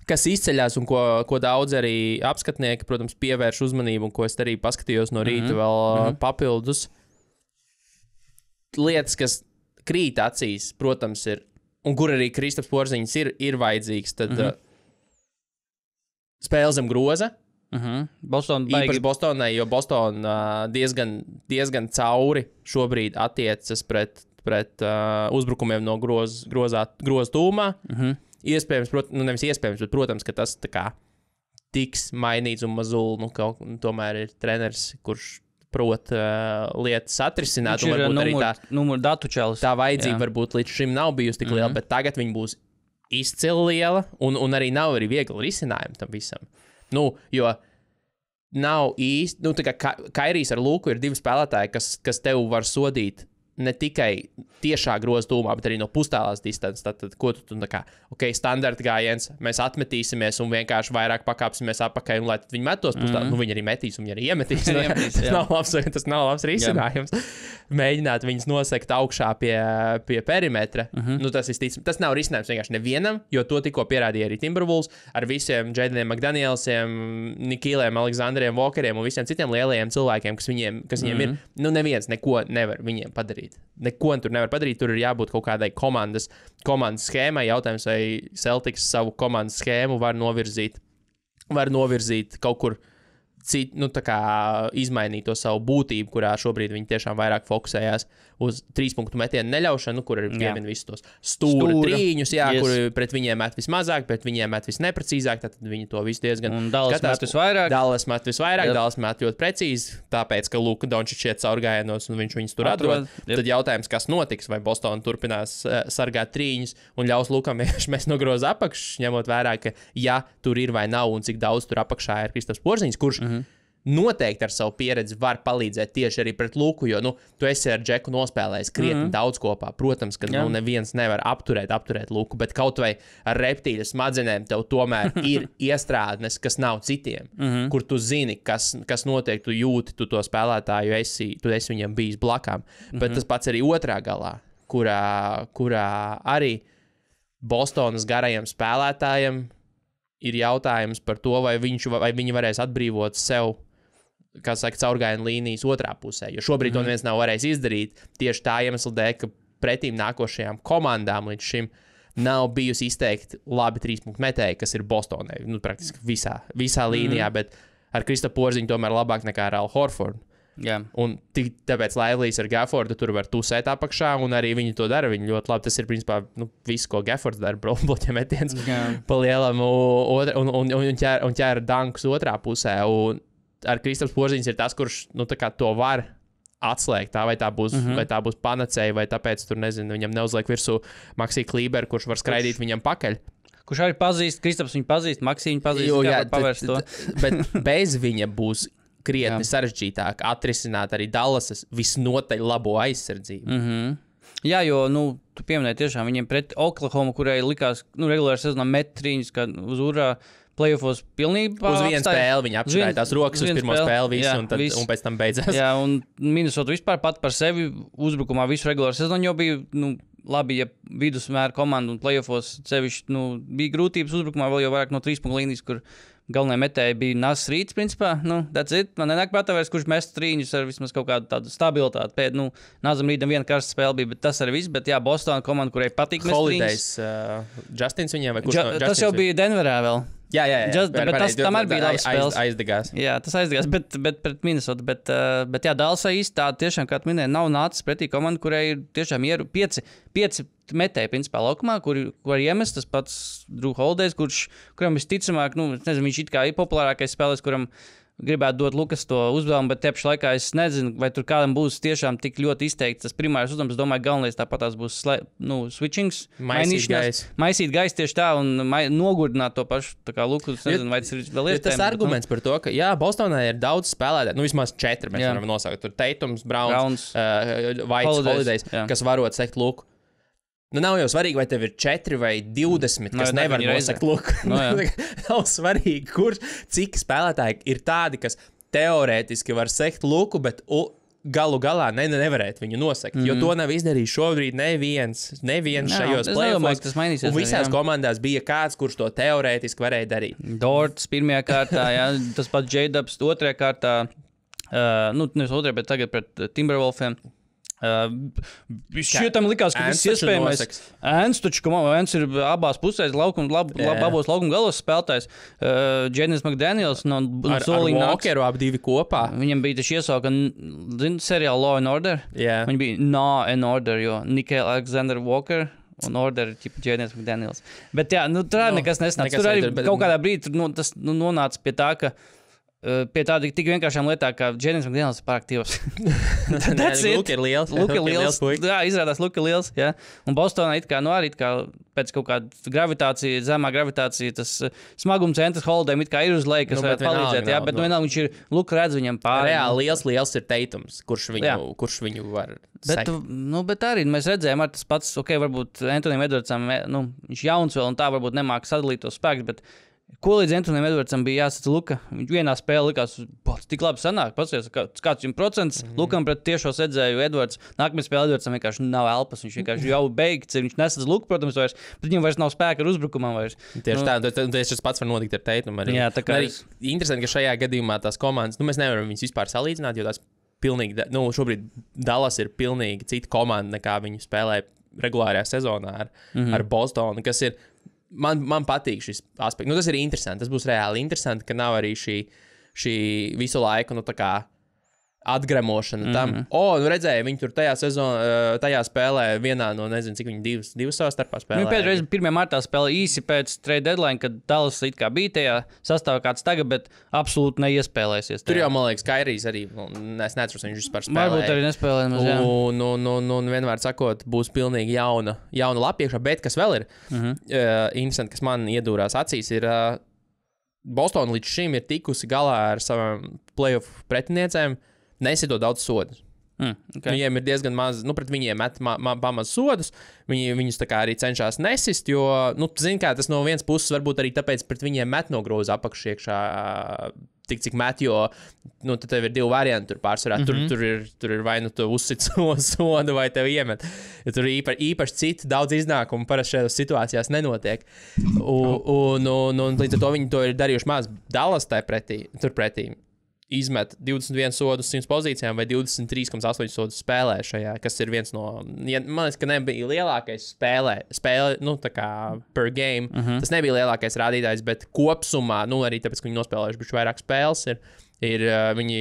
kas izceļas un ko daudz arī apskatnieki, protams, pievērš uzmanību, un ko es arī paskatījos no rīta vēl papildus. Lietas, kas krīt acīs, protams, ir, un kur arī Kristaps Porziņš ir vajadzīgs, tad spēle zem groza. Īpaši Bostonai, jo Bostona diezgan cauri šobrīd attiecas pret uzbrukumiem no groza tūmā. Iespējams, nevis iespējams, bet, protams, ka tas tā kā tiks mainīts un mazuli, tomēr ir treneris, kurš prot lietas atrisināt. Viņš ir numur datu čalis. Tā vajadzība varbūt līdz šim nav bijusi tik liela, bet tagad viņa būs izcili liela, un arī nav arī viegli risinājumi tam visam. Jo nav īsti, tā kā Kairijs ar Luku ir divi spēlētāji, kas tev var sodīt ne tikai tiešā groza tūmā, bet arī no pustālās distances. Tad, ko tu kā, standarta gājiens, mēs atmetīsimies un vienkārši vairāk pakāpsimies apakaļ, un lai viņi metos pustālās, viņi arī metīs, un viņi arī iemetīs. Tas nav labs risinājums. Mēģināt viņus nosekt augšā pie perimetra. Tas nav risinājums vienkārši nevienam, jo to tikko pierādīja arī Timberwolves ar visiem Jadeniem McDanielsiem, Nikīliem, Aleksandriem Walkeriem un visiem citiem lielajiem cilvēkiem, kas viņiem ir. Neviens neko nevar viņiem padarīt. Neko tur nevar padarīt. Tur ir jābūt kaut kādai komandas schēmai. Jautājums, vai Celtics savu komandas schēmu var novirzīt kaut kur citu, tā kā izmainīt to savu būtību, kurā šobrīd viņi tiešām vairāk fokusējās uz 3-punktu metienu neļaušanu, kur ir piemin visus tos stūra trīņus, kur pret viņiem met vismazāk, pret viņiem met visneprecīzāk, tad viņi to visu diezgan skatās. Dallas met visvairāk, Dallas met ļoti precīzi, tāpēc, ka Luka Dončičs iet caur gājienos un viņš viņus tur atrod. Tad jautājums, kas notiks, vai Bostona turpinās sargāt trīņus un ļaus Lukam vienkārši mest no groza apakšs, ņemot vērā, ka ja tur ir vai nav un cik daudz tur apakšā ir Kristaps Porziņš, kurš noteikti ar savu pieredzi var palīdzēt tieši arī pret Luku, jo, tu esi ar Džeku nospēlējis krietni daudz kopā. Protams, ka neviens nevar apturēt Luku, bet kaut vai ar reptīļu smadzenēm tev tomēr ir iestrādnes, kas nav citiem, kur tu zini, kas notiek, tu jūti, tu to spēlētāju tu esi viņam bijis blakām. Bet tas pats arī otrā galā, kurā arī Bostonas garajiem spēlētājiem ir jautājums par to, vai viņi varēs atbrīvot sev, kā saka, caurgājienu līnijas otrā pusē. Jo šobrīd to neviens nav varējis izdarīt tieši tā iemesla dēļ, ka pretīm nākošajām komandām līdz šim nav bijusi izteikti labi 3-punktu metēji, kas ir Bostonai. Praktiski visā līnijā, bet ar Krista Porziņu tomēr labāk nekā ar Al Horfordu. Yeah. Un tāpēc Lively's ar Gaffordu tur var tusēt apakšā, un arī viņi to dara. Viņi ļoti labi. Tas ir, principā, viss, ko Gaffords dara, bloķē metiens pa lielam un ķēra dankus otrā pusē. Un ar Kristaps Porziņš ir tas, kurš to var atslēgt. Vai tā būs panacēja, vai tāpēc tur, nezinu, viņam neuzliek virsū Maxī Klīberu, kurš var skraidīt viņam pakaļ. Kurš arī pazīst, Kristaps viņu pazīst, Maxī viņu pazīst, kā var pavērst to. Bet bez viņa būs krietni sarežģītāk atrisināt arī Dallasas visnotaļ labo aizsardzību. Jā, jo, tu pieminēji tiešām viņiem pret Oklahoma, kurai likās, regulāri sezonā met trīņus, kad uz urā playoffos pilnībā uz vienu spēli viņi apšķirāja tās rokas uz pirmo spēli visu, un pēc tam beidzās. Jā, un Minnesota vispār pat par sevi uzbrukumā visu regulāru sezonu jau bija, labi, ja vidusmēra komanda un playoffos sevišķi, bija grūtības uzbrukumā vēl jau vairāk no 3-punktu līnijas, kur galvenajā metēji bija Nācis Rīts, principā. That's it. Man nenāk prātā vairs, kurš mest trīņus ar vismaz kaut kādu tādu stabilitāti. Nācam Rītam viena karsta spēle bija, bet tas arī viss. Bet jā, Bostona komanda, kurai patīk mest trīņus. Holidays, Justins viņiem vai kurš no Justins? Tas jau bija Denverā vēl. Jā. Bet tas tam arī bija labs spēles. Aizdegās. Jā, tas aizdegās, bet pret Minnesota. Bet jā, Dallasā īsti tāda tiešām, kā tu minēji, nav nācis pretī komanda, kurai ir tiešām pieci metēji, principā, laukumā, kur var iemest tas pats Drew Holidays, kuram visticamāk, nezinu, viņš it kā ir populārākais spēlēs, kuram gribētu dot Lukas to uzdevumu, bet tepši laikā es nezinu, vai tur kādam būs tiešām tik ļoti izteikts tas primārs uzdevums. Es domāju, galvenais tāpatās būs switchings, maisīt gaisu tieši tā un nogurdināt to pašu, tā kā Lukas, nezinu, vai tas ir vēl iespējams. Tas arguments par to, ka, jā, Bostonā ir daudz spēlētāju, vismaz 4 mēs varam nosaukt. Tur Tatums, Browns, Whites, Holidays, kas varot sekt Luku. Nav jau svarīgi, vai tev ir 4 vai 20, kas nevar nosakt Luku. Nav svarīgi, cik spēlētāji ir tādi, kas teorētiski var sekt Luku, bet galu galā nevarētu viņu nosakt. Jo to nav izdarījis šobrīd neviens šajos playoffs. Un visās komandās bija kāds, kurš to teorētiski varēja darīt. Dorts pirmajā kārtā, jā, tas pats J-Dubs otrajā kārtā, nevis otrajā, bet tagad pret Timberwolfiem. Šķietam likās, ka viss iespējamais. Ants ir abās pusēs, abos laukuma galos spēlētājs. Jennings McDaniels no soliņa ar Walkeru ap divi kopā. Viņam bija taču iesauka, seriāla Law and Order. Viņi bija Law and Order, jo Nickel Alexander Walker un Order ir tipa Jennings McDaniels. Bet jā, tur arī nekas nesnāca. Tur arī kaut kādā brīdī tas nonāca pie tā, ka pie tāda tik vienkāršām lietām, kā Jennings McDaniels ir pārāk tīvs. Luka ir liels. Jā, izrādās Luka ir liels. Jā. Un Bostonā arī pēc kaut kāda gravitācija, zemā gravitācija, tas smaguma centrs Holidayam ir uz leju, kas varētu palīdzēt. Jā, bet vienalga viņš ir, Luka redz viņam pāri. Reāli liels ir Tatums, kurš viņu var sekt. Bet arī mēs redzējām, ar tas pats, varbūt Antonijam Edwardsam, viņš jauns vēl un tā varbūt nemāk sadalīt tos spēkus, bet ko līdz Antonijam Edwardsam bija jāsaca Luka? Viņš vienā spēlē likās, tik labi sanāk, pacies, kāds viņam procents Lukam pret tiešo sedzēju Edwards. Nākamajā spēlē Edwardsam vienkārši nav elpas, viņš vienkārši jau beigts, viņš nesadz Luku, protams, vairs, bet viņam vairs nav spēka ar uzbrukumam vairs. Tieši tas pats var notikt ar Tatumu arī. Jā, tā kā arī interesanti, ka šajā gadījumā tās komandas, mēs nevaram viņus vispār salīdzināt, jo tās pilnīgi, šobrīd Dallas ir pilnīgi cita komanda, nekā viņi spēlē regulārajā sezonā ar Bostonu, kas ir Man patīk šis aspekts. Tas ir interesanti. Tas būs reāli interesanti, ka nav arī šī visu laiku tā kā atgremošana tam. Redzēju, viņi tur tajā spēlē vienā no, nezinu, cik viņi divas savā starpā spēlē. Pēdējā reize 1. martā spēlē īsi pēc trade deadline, kad Dallas it kā bija tajā sastāvā kāds tagad, bet absolūti neiespēlēsies. Tur jau, man liekas, Kairijs arī, es neatceros, viņš vispār spēlēja. Varbūt arī nespēlēja maz, jā. Un vienmēr sakot, būs pilnīgi jauna lapiekšā, bet kas vēl ir interesanti, kas man iedūrās acīs, ir Boston līdz šim ir tikusi galā ar savām playoff pretiniecēm, nesidot daudz sodus. Okay. Viņiem ir diezgan maz, pret viņiem met pamaz sodus, viņus tā kā arī cenšas nesist, jo, zini kā, tas no vienas puses varbūt arī tāpēc pret viņiem met no groza apakš iekšā tik, cik met, jo, tad tev ir 2 varianti tur pārsvarā, tur ir vai tu uzsit sodu vai tev iemet. Ja tur īpaši citi daudz iznākumu parasti šajās situācijās nenotiek. Un līdz ar to viņi to ir darījuši maz. Dallas turpretī izmet 21 sodus 100 pozīcijām vai 23,8 sodus spēlē šajā, kas ir viens no, man liekas, ka nebija lielākais spēle, tā kā per game, tas nebija lielākais rādītājs, bet kopsumā, arī tāpēc, ka viņi nospēlējuši bišķi vairāk spēles, ir viņi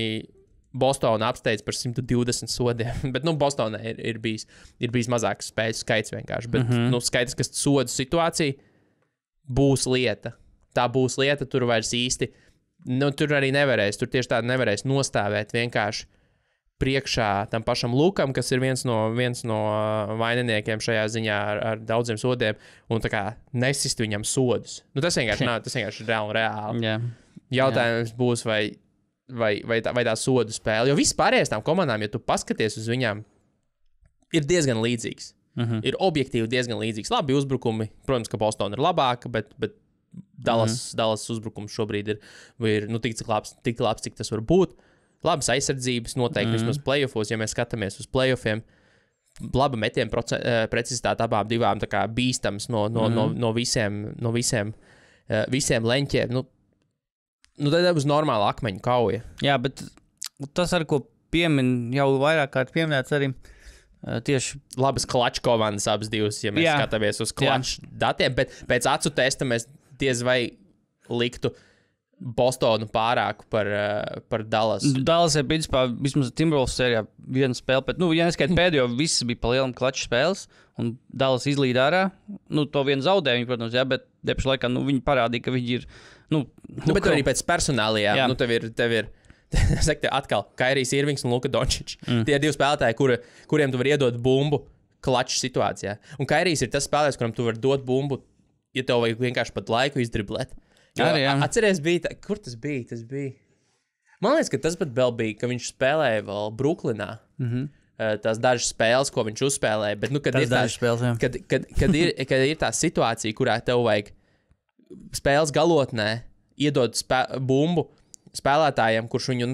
Bostona apsteidz par 120 sodiem, bet, Bostonā ir bijis mazāks spēļu skaits vienkārši, bet, skaidrs, ka sodu situācija būs lieta. Tā būs lieta, tur vairs īsti tur arī nevarēs, tur tieši tādi nevarēs nostāvēt vienkārši priekšā tam pašam Lukam, kas ir viens no vaininiekiem šajā ziņā ar daudziem sodiem, un tā kā nesist viņam sodus. Tas vienkārši ir reāli. Yeah. Jautājums būs, vai tā sodu spēle, jo viss pārējais tām komandām, ja tu paskaties uz viņām, ir diezgan līdzīgs. Ir objektīvi diezgan līdzīgs. Labi uzbrukumi, protams, ka Boston ir labāka, bet Dallas uzbrukums šobrīd ir tik labs, cik tas var būt. Labas aizsardzības noteikti vismaz playoffos, ja mēs skatāmies uz playoffiem. Laba metiena precizitāte abām divām tā kā bīstams no visiem leņķiem. Tad būs normāla akmeņu kauja. Jā, bet tas, ar ko piemin jau vairāk kārt pieminēts arī tieši labas klaču komandas abas divas, ja mēs skatāmies uz klaču datiem, bet pēc acu testa mēs diez vai liktu Bostonu pārāku par Dallas. Dallas ir principā vismaz Timberwolves sērijā viena spēle, bet, ja neskaita pēdējo, visas bija pa lielam klaču spēles, un Dallas izlīd ārā. To vienu zaudēja viņi, protams, bet depšu laikā, viņi parādīja, ka viņi ir, bet arī pēc personālajā, tev ir atkal Kairijs Irvings un Luka Dončičs. Tie ir 2 spēlētāji, kuriem tu var iedot bumbu klaču situācijā. Un Kairijs ir tas spēlētājs, kuram tu var dot bumbu, ja tev vajag vienkārši pat laiku izdriblēt. Atceries, kur tas bija? Tas bija. Man liekas, ka tas pat vēl bija, ka viņš spēlēja vēl Brooklynā. Tās dažas spēles, ko viņš uzspēlēja. Bet, kad ir tā situācija, kurā tev vajag spēles galotnē iedot bumbu spēlētājiem, kurš viņu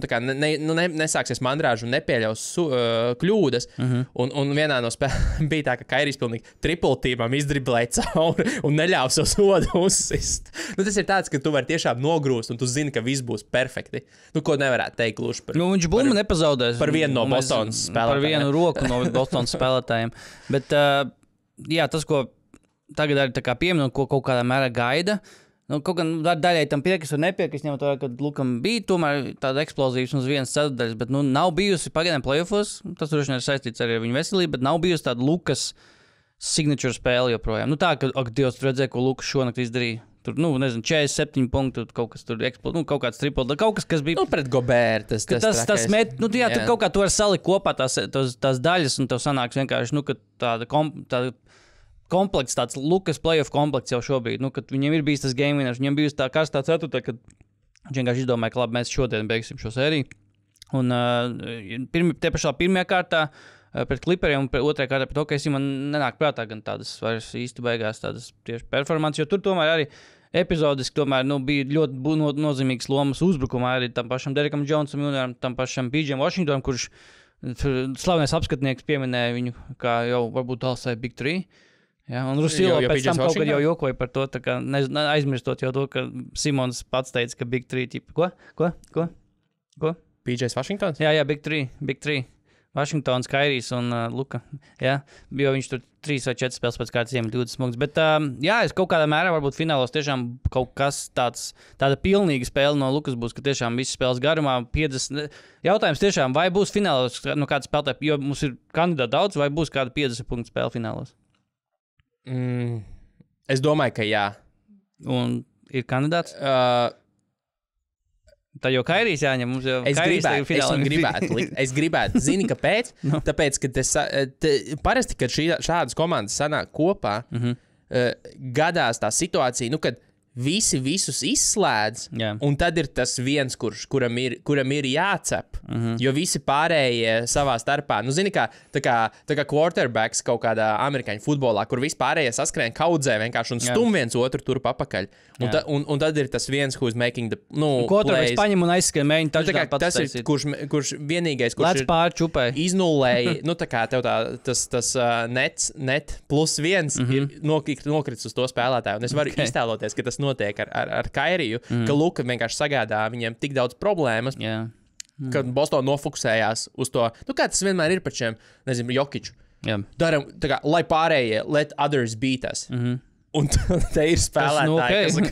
nesāksies mandrāžu un nepieļaus kļūdas. Un vienā no spēlēm bija tā, ka Kairijs pilnīgi tripultīmam izdriblēja cauri un neļāva savu sodu uzsist. Tas ir tāds, ka tu vari tiešām nogrūst un tu zini, ka viss būs perfekti. Ko nevarētu teikt gluži par... viņš bumbu nepazaudēs. Par vienu no Bostonas spēlētājiem. Par vienu roku no Bostonas spēlētājiem. Bet, tas, ko tagad arī tā kā piemin un ko kaut kādā mērā gaida, kaut gan daļai tam piekrist un nepiekrist, ņemot vērā, ka Lukam bija tomēr tāda eksplozija uz 1/4, bet nav bijusi pagaidām playoffos, tas droši vien ir saistīts arī ar viņu veselību, bet nav bijusi tāda Lukas signature spēle joprojām. Tā, ka, Dievs, tu redzēji, ko Lukas šonakt izdarīja. Tur, 47 punktu, kaut kas tur eksplodēja, kaut kāds triple, kaut kas bija... pret Gobert, tas met, tur kaut kā tu vari salikt kopā tās daļas, un tev sanāks vienkārši, ka tāda komplekts, tāds Lukas playoff komplekts jau šobrīd, kad viņiem ir bijis tas game winners, viņiem bijusi tā karstā ceturtā, kad viņš vienkārši izdomāja, ka labi, mēs šodien beigsim šo sēriju. Un te pašā pirmajā kārtā pret Clipperiem un otrajā kārtā pret OKC man nenāk prātā gan tādas vairs īsti beigās tādas tieši performances, jo tur tomēr arī epizodiski tomēr bija ļoti nozīmīgas lomas uzbrukumā arī tam pašam Derekam Jonesam un tam pašam PJ Washingtonam, kurš slavenais apskatnieks pieminēja viņu, kā jau varbūt Dallasai Big 3. Ja, un Rusilo pēc tam kaut kad jau jokoja par to, tā kā aizmirstot jau to, ka Simons pats teica, ka Big 3 tipa. Ko? PJs Washingtons? Jā, Big 3. Washingtons, Kairijs un Luka. Jā, jo viņš tur 3 vai 4 spēles pēc kārtas iemet 20 punktus. Bet, es kaut kādā mērā varbūt finālos tiešām kaut kas tāda pilnīga spēle no Lukas būs, ka tiešām visas spēles garumā 50. Jautājums tiešām, vai būs finālos no kāda spēlētāja, jo mums ir kandidāti daudz, vai būs kāda 50 punktu spēle finālos? Es domāju, ka jā. Un ir kandidāts? Tā jau Kairijs jāņem. Mums jau es gribētu. Zini, kāpēc? Tāpēc, ka parasti, kad šādas komandas sanāk kopā, gadās tā situācija, kad visi visus izslēdz, un tad ir tas viens, kuram ir jācep, jo visi pārējie savā starpā, nu, zini, tā kā quarterbacks kaut kādā amerikāņu futbolā, kur visi pārējie saskrien kaudzē vienkārši un stum viens otru turp apakaļ. Un tad ir tas viens, who's making the, quarterbacks paņem un aizskrien, mēģina taču tas ir, kurš vienīgais, kurš ir iznulēja, nu, tā kā tev tas net plus viens ir nokrits uz to spēlētāju, un es varu iztēloties, ka tas notiek ar Kairiju, ka Luka vienkārši sagādā viņiem tik daudz problēmas, ka Boston nofokusējās uz to, nu kā tas vienmēr ir par šiem, nezinu, Jokiču. Daram, tā kā, lai pārējie, let others beat us. Un te ir spēlētāji,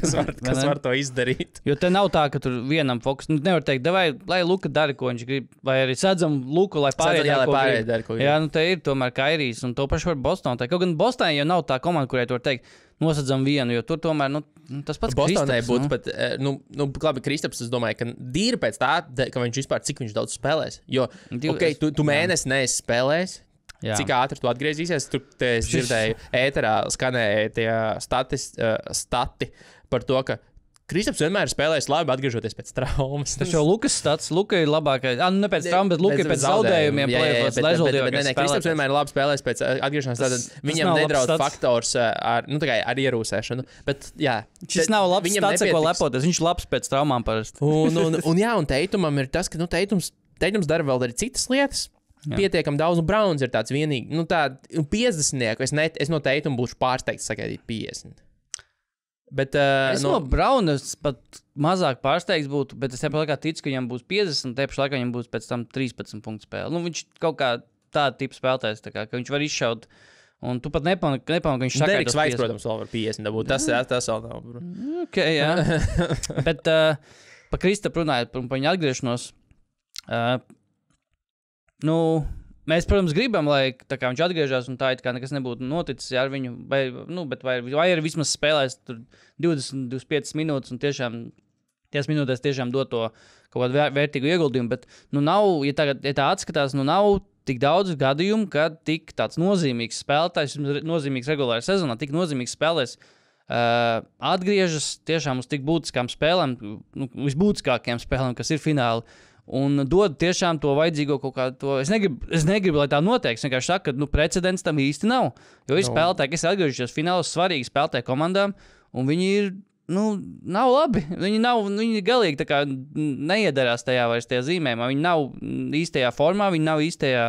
kas var to izdarīt. Jo te nav tā, ka tur vienam fokus, nu nevar teikt, lai Luka dara, ko viņš grib, vai arī sadzam Luku, lai pārējie dara, ko grib. Jā, nu te ir tomēr Kairijs, un to pašu var Boston teikt. Kaut gan Bostonai jau nav tā komanda, kurai tu var teikt, nosadzam vienu, jo tur tomēr, nu, tas pats Bostonai būtu pat, labi, Kristaps, es domāju, ka dīri pēc tā, ka viņš vispār, cik viņš daudz spēlēs. Jo, tu mēnesi neesi spēlējis. Jā. Cik ātri tu atgriezīsies, tur es dzirdēju, ēterā skanēja tie stati par to, ka Kristaps vienmēr ir spēlējis labi, atgriežoties pēc traumas. Tas jau Lukas stats, Luka ir labākais. Ne pēc traumas, bet Luka ir pēc zaudējumiem. Kristaps vienmēr ir labi spēlējis pēc atgriešanās. Tātad viņam nedraud faktors ar ierūsēšanu. Bet, jā, šis nav labs stats, ko lepoties. Viņš ir labs pēc traumām parasti. Un Teitumam ir tas, ka Teitums dara vēl arī citas lietas. Pietiekami daudz, un Browns ir tāds vienīgi, 50-nieku, es no Teituma būšu pārsteigts sagaidīt 50. Bet, es no Brownas pat mazāk pārsteigts būtu, bet es tepat laikā ticu, ka viņam būs 50, un tepat laikā viņam būs pēc tam 13 punktu spēle. Nu, viņš kaut kā tāda tipa spēlētājs, tā kā, ka viņš var izšaut, un tu pat nepamanī, ka viņš saka, Deriks Vaits, protams, vēl var 50 dabūt, tas vēl nav. Ok, jā. Bet pa Kristapu runājot, par viņa atgriešanos, mēs, protams, gribam, lai viņš atgriežas un tā it kā nekas nebūtu noticis ar viņu, vai arī vismaz spēlēs 20-25 minūtes un tiešām minūtēs tiešām dot to kaut kādu vērtīgu ieguldījumu, bet nav, ja tā atskatās, nav tik daudz gadījumu, kad tik tāds nozīmīgs spēlētājs, nozīmīgs regulāri sezonā, tik nozīmīgs spēlēs atgriežas tiešām uz tik būtiskām spēlēm, visbūtiskākajām spēlēm, kas ir fināli. Un dod tiešām to vajadzīgo kaut kādu. Es negribu, lai tā notiek. Es vienkārši saku, ka precedents tam īsti nav. Jo ir spēlētāji, kas ir atgriežušies finālos, svarīgi spēlētāji komandām, un viņi ir, nav labi. Viņi galīgi tā kā neiedarās tajā vairs tajā zīmējumā. Viņi nav īstajā formā, viņi nav īstajā,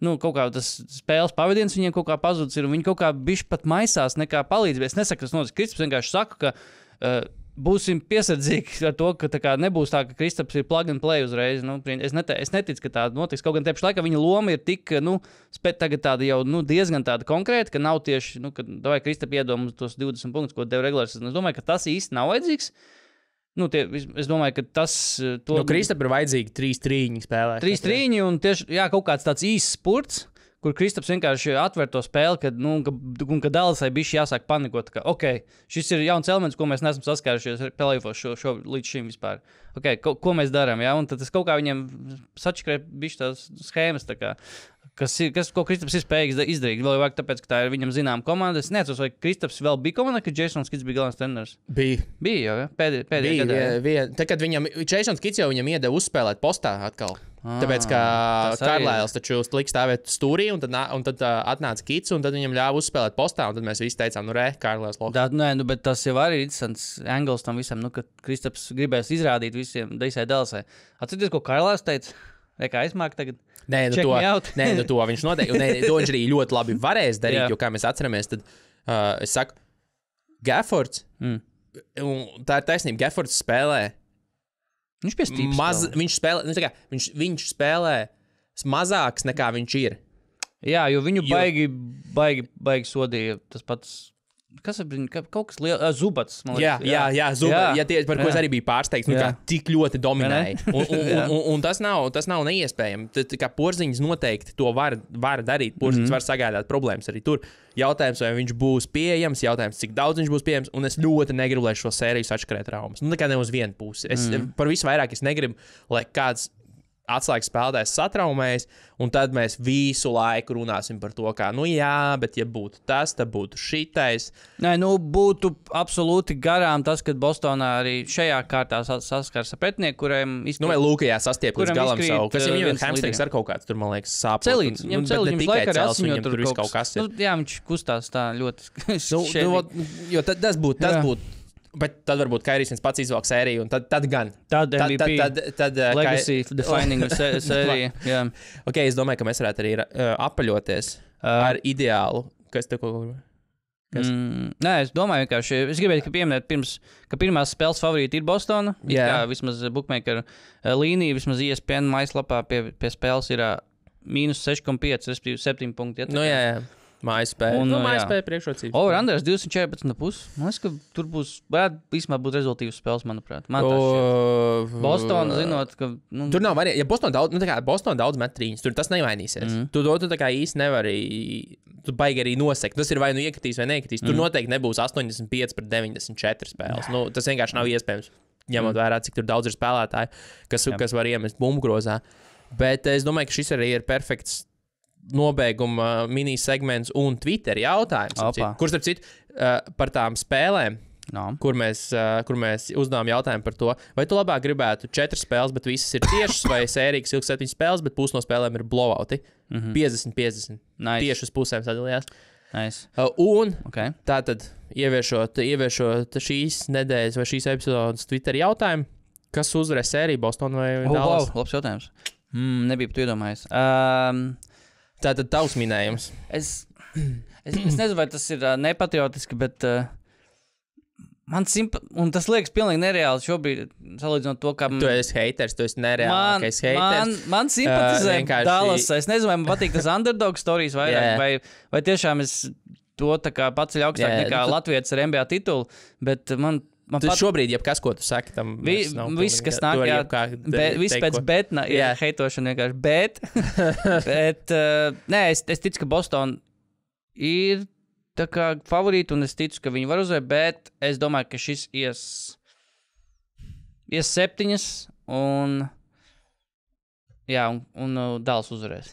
kaut kā tas spēles pavadiens viņiem kaut kā pazudis ir, un viņi kaut kā bišķi pat maisās nekā palīdz. Es nesaku, tas notiek. Kristaps vienkārši saku, ka būsim piesardzīgi ar to, ka nebūs tā, ka Kristaps ir plug and play uzreiz. Es neticu, ka tā notiks. Kaut gan tieši laikā viņa loma ir tik, tagad tāda jau diezgan tāda konkrēta, ka nav tieši, ka vai Kristap iedom tos 20 punktus, ko deva regulārs. Es domāju, ka tas īsti nav vajadzīgs. Es domāju, ka tas... Kristap ir vajadzīgi 3 trīņi spēlēt. 3 trīņi un tieši, kaut kāds tāds īsts spurts, kur Kristaps vienkārši atver to spēli, kad Dallasai bišķi jāsāk panikot, ka, šis ir jauns elements, ko mēs neesam saskārušies playoffos šo līdz šim vispār. Ko mēs darām, ja? Un tad tas kaut kā viņiem sačakrē bišķi tās schēmas, tā kā, ko Kristaps ir spējīgs izdarīt. Vēl vajag tāpēc, ka tā ir viņam zinām komanda. Es neatceros, vai Kristaps vēl bija komanda, kad Jasons Kids bija galvenais treneris? Bija jau, ja? Pēdējā gadā. Tad, kad Jasons Kids jau viņam iedeva uzspēlēt postā atkal. Tāpēc, ka Karlails taču liks stāvēt stūrī, un tad atnāca Kits, un tad viņam ļāva uzspēlēt postā, un tad mēs visi teicām, Karlails loks. Bet tas jau arī ir interesants angles tam visam, ka Kristaps gribēs izrādīt visiem Daisai Dallasai. Atcerieties, ko Karlails teica? Kā aizmāk tagad? To viņš noteikti. To viņš arī ļoti labi varēs darīt, jo, kā mēs atceramies, tad es saku, Gaffords, un tā ir taisnība, Gaffords spēlē. Viņš pie stīpas viņš spēlē mazāks nekā viņš ir. Jā, jo viņu baigi sodīja tas pats. Kas ir kaut kas liels? Zubats. Jā, Zubats. Jā, par ko es arī biju pārsteigts, kā tik ļoti dominēja. Un tas nav neiespējami. Kā Porziņš noteikti to var darīt. Porziņš var sagādāt problēmas arī tur. Jautājums, vai viņš būs pieejams, jautājums, cik daudz viņš būs pieejams, un es ļoti negribu, lai šo sēriju sačakarē traumas. Nekā ne uz vienu pusi. Par visu vairāk es negribu, lai kāds atslēgas spēlētājs satraumējas, un tad mēs visu laiku runāsim par to, kā, bet ja būtu tas, tad būtu šitais. Nē, būtu absolūti garām tas, kad Bostonā arī šajā kārtā saskars ar pretinieku, kuriem izkrīt... vai Lūkajā sastiep līdz galam savu, kas viņam hamstrings ar kaut kāds, tur, man liekas, sāp. Celīts, viņam celīts, tikai cels, viņam tur viss kaut kas ir. Jā, viņš kustās tā ļoti jo tas būtu. Bet tad varbūt Kairijs viens pats izvelk sēriju, un tad gan. Tad MVP, Legacy Defining sērija. Jā. Ok, es domāju, ka mēs varētu arī apaļoties ar ideālu. Kas te ko? Nē, es domāju vienkārši, es gribēju pieminēt pirms, ka pirmās spēles favorīti ir Bostona. Kā vismaz bookmaker līnija, vismaz ESPN mājaslapā pie spēles ir -6,5, respektīvi 7 punkti. Jā. Mājaspēja. Mājaspēja priekšrocības. Over-unders 214,5. Man liekas, ka tur vismaz būtu rezultīvas spēles, manuprāt. Bostona, zinot, ka... Tur nav variants. Ja Bostona daudz met trīņus, tur tas nevainīsies. Tu tā kā īsti nevari... Tu baigi arī nosekt. Tas ir vai nu iekritīs vai nekritīs. Tur noteikti nebūs 85-94 spēles. Tas vienkārši nav iespējams. Ņemot vērā, cik tur daudz ir spēlētāji, kas var iemest bumbugrozā. Bet es domāju, ka šis arī ir perfekts nobeiguma mini-segments un Twitter jautājums. Kurš, starp citu, par tām spēlēm, kur mēs uzdevām jautājumu par to, vai tu labāk gribētu 4 spēles, bet visas ir tiešas, vai sērijas ilgs 7 spēles, bet pusi no spēlēm ir blowouti. 50-50. Nice. Tieši uz pusēm sadalījās. Nice. Un tātad ieviešot šīs nedēļas vai šīs epizodes Twitter jautājumu, kas uzvarēs sēriju Boston vai Dallas? Labs jautājums. Nebija pat iedomājies. Tātad tavs minējums. Es nezinu, vai tas ir nepatriotiski, bet un tas liekas pilnīgi nereāli šobrīd, salīdzinot to, kā... Tu esi haters, tu esi nereālākais haters. Man simpatizē Dallas. Es nezinu, vai man patīk tas underdog stories vairāk, vai tiešām es to tā kā paceļu augstāk nekā Latvijas ar NBA titulu, bet man šobrīd, jebkas, ko tu saki, tam viss, kas nāk, viss pēc betna ir heitošana vienkārši, bet nē, es ticu, ka Boston ir tā kā favorīti, un es ticu, ka viņi var uzvarēt, bet es domāju, ka šis ies 7, un Dallas uzvarēs.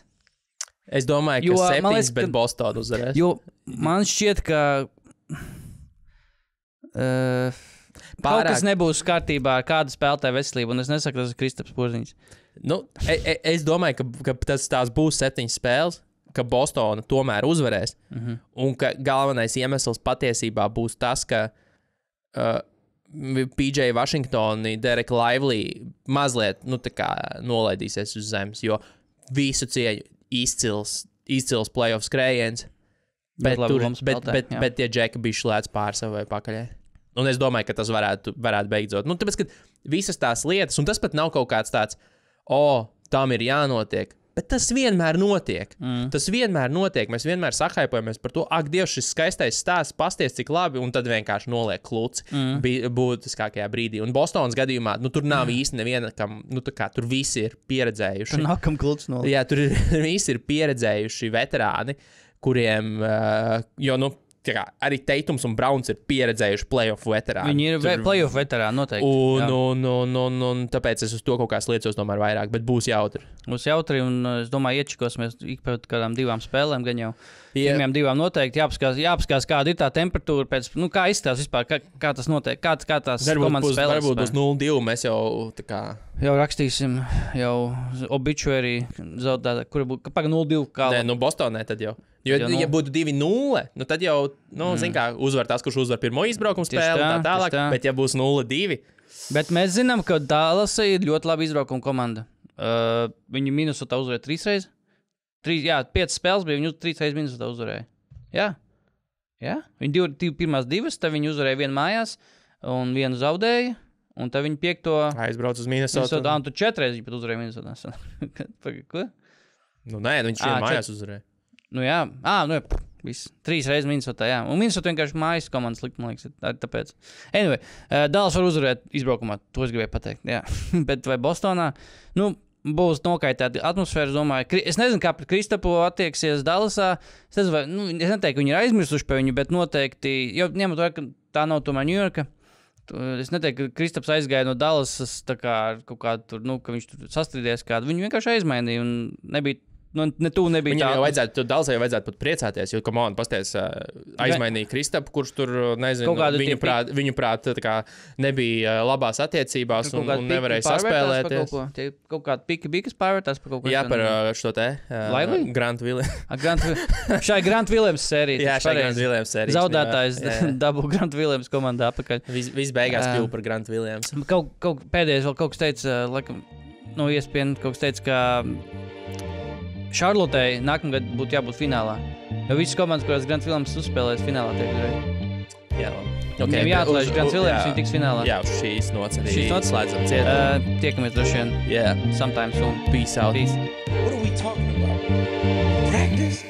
Es domāju, ka 7, bet Boston uzvarēs. Jo man šķiet, ka kaut kas nebūs kārtībā ar kādu spēlētāju veselību, un es nesaku, tas ir Kristaps Porziņš. Es domāju, ka tās būs 7 spēles, ka Bostona tomēr uzvarēs, un ka galvenais iemesls patiesībā būs tas, ka PJ Washingtoni, Derek Lively mazliet nolaidīsies uz zemes, jo visu cieņu izcils playoff skrējiens, bet tie džeki bija šlēts pār sev vai pakaļai. Un es domāju, ka tas varētu beidzot. Tāpēc, ka visas tās lietas, un tas pat nav kaut kāds tāds, tam ir jānotiek. Bet tas vienmēr notiek. Tas vienmēr notiek. Mēs vienmēr sahaipojamies par to, ak, Dievs, šis skaistais stāsts, pasties, cik labi, un tad vienkārši noliek kluci būtiskākajā brīdī. Un Bostonas gadījumā, tur nav īsti neviena, kam, tur visi ir pieredzējuši. Tur nākam kluci noliek. Jā, tur visi ir pieredzējuši veterāni, kuriem, arī Teitums un Browns ir pieredzējuši playoff veterāni. Viņi ir playoff veterāni, noteikti. Un tāpēc es uz to kaut kāds liecos tomēr vairāk, bet būs jautri. Būs jautri, un es domāju, iečikosimies ik pēc kādām 2 spēlēm, gan jau pirmajām 2 noteikti jāapskās, kāda ir tā temperatūra pēc, kā izskatās vispār, kā tas notiek, kā tās komandas spēlēs. Varbūt būs 0-2, mēs jau tā kā... Jau rakstīsim, jau obituary zaudētā, kura būtu, paga 0-2 kā... Nē, Bostonē tad jau. Jo, ja būtu 2-0, tad jau, zin kā, uzvar tas, kurš uzvar pirmo izbraukumu spēli, tā tālāk, bet ja būs 0-2... Bet mēs zinām, ka Dallas ir ļoti labi izbraukuma komanda. Viņi Minnesotā uzvarēja 3 reizes. 5 spēles bija, viņi 3 reizes Minnesotā uzvarēja. Jā. Viņi pirmās 2, tad viņi uzvarēja 1 mājās un 1 zaudēja. Un tad viņi 5. aizbrauc uz Minnesotā. Un tu 4 reizes pat uzvarēja Minnesotā. Ko? Nē, viņš 1 mājās uzvarēja. Jā. Viss. 3 reizes Minnesotā, jā. Un Minnesotā vienkārši mājas komandas likt, man liekas, tāpēc. Anyway, Dallas var uzvarēt izbraukumā, to es gribēju pateikt, jā. Bet vai Bostonā, būs nokaitēta atmosfēra, domāju. Es nezinu, kā pret Kristapu attieksies Dallasā. Es nezinu, es neteiktu, ka viņi ir aizmirsuši par viņu, bet noteikti, jo ņemot vērā, ka tā nav tomēr Ņujorka, Es neteiktu, ka Kristaps aizgāja no Dallasas tā kā ar kaut kādu tur, ka viņš tur sastrīdēs kādu. Viņu vienkārši aizmainīja un nebija. Ne tu nebija Viņam jau vajadzētu, Dallasai vajadzētu pat priecāties, jo komanda pasties aizmainīja Kristapu, kurš tur, nezinu, viņu prāt tā kā nebija labās attiecībās un nevarēja saspēlēties. Kaut kāda pika bija, kas pārvērtās par kaut ko. Jā, par šo te Grant Williams. Šai Grant Williams sērija. Jā, šai Grant Williams sērija. Zaudētājs dabū Grant Williams komandā apakaļ. Viss beigās kļuva par Grant Williams. Pēdējais vēl kaut kas teica, laikam, no ESPN kaut kas teica, ka Šarlotei nākamgad būtu jābūt finālā. Jo visas komandas, kurās Grant Williams uzspēlēs finālā, tiek uzreiz. Jā, okay, viņam jāatlaiž Grant Williams, viņi tiks finālā. Jā, uz šīs nots arī slēdzam ciet. Tiekamies droši vien. Yeah. Sometime soon. Peace out. Peace. What are we talking about? Practice?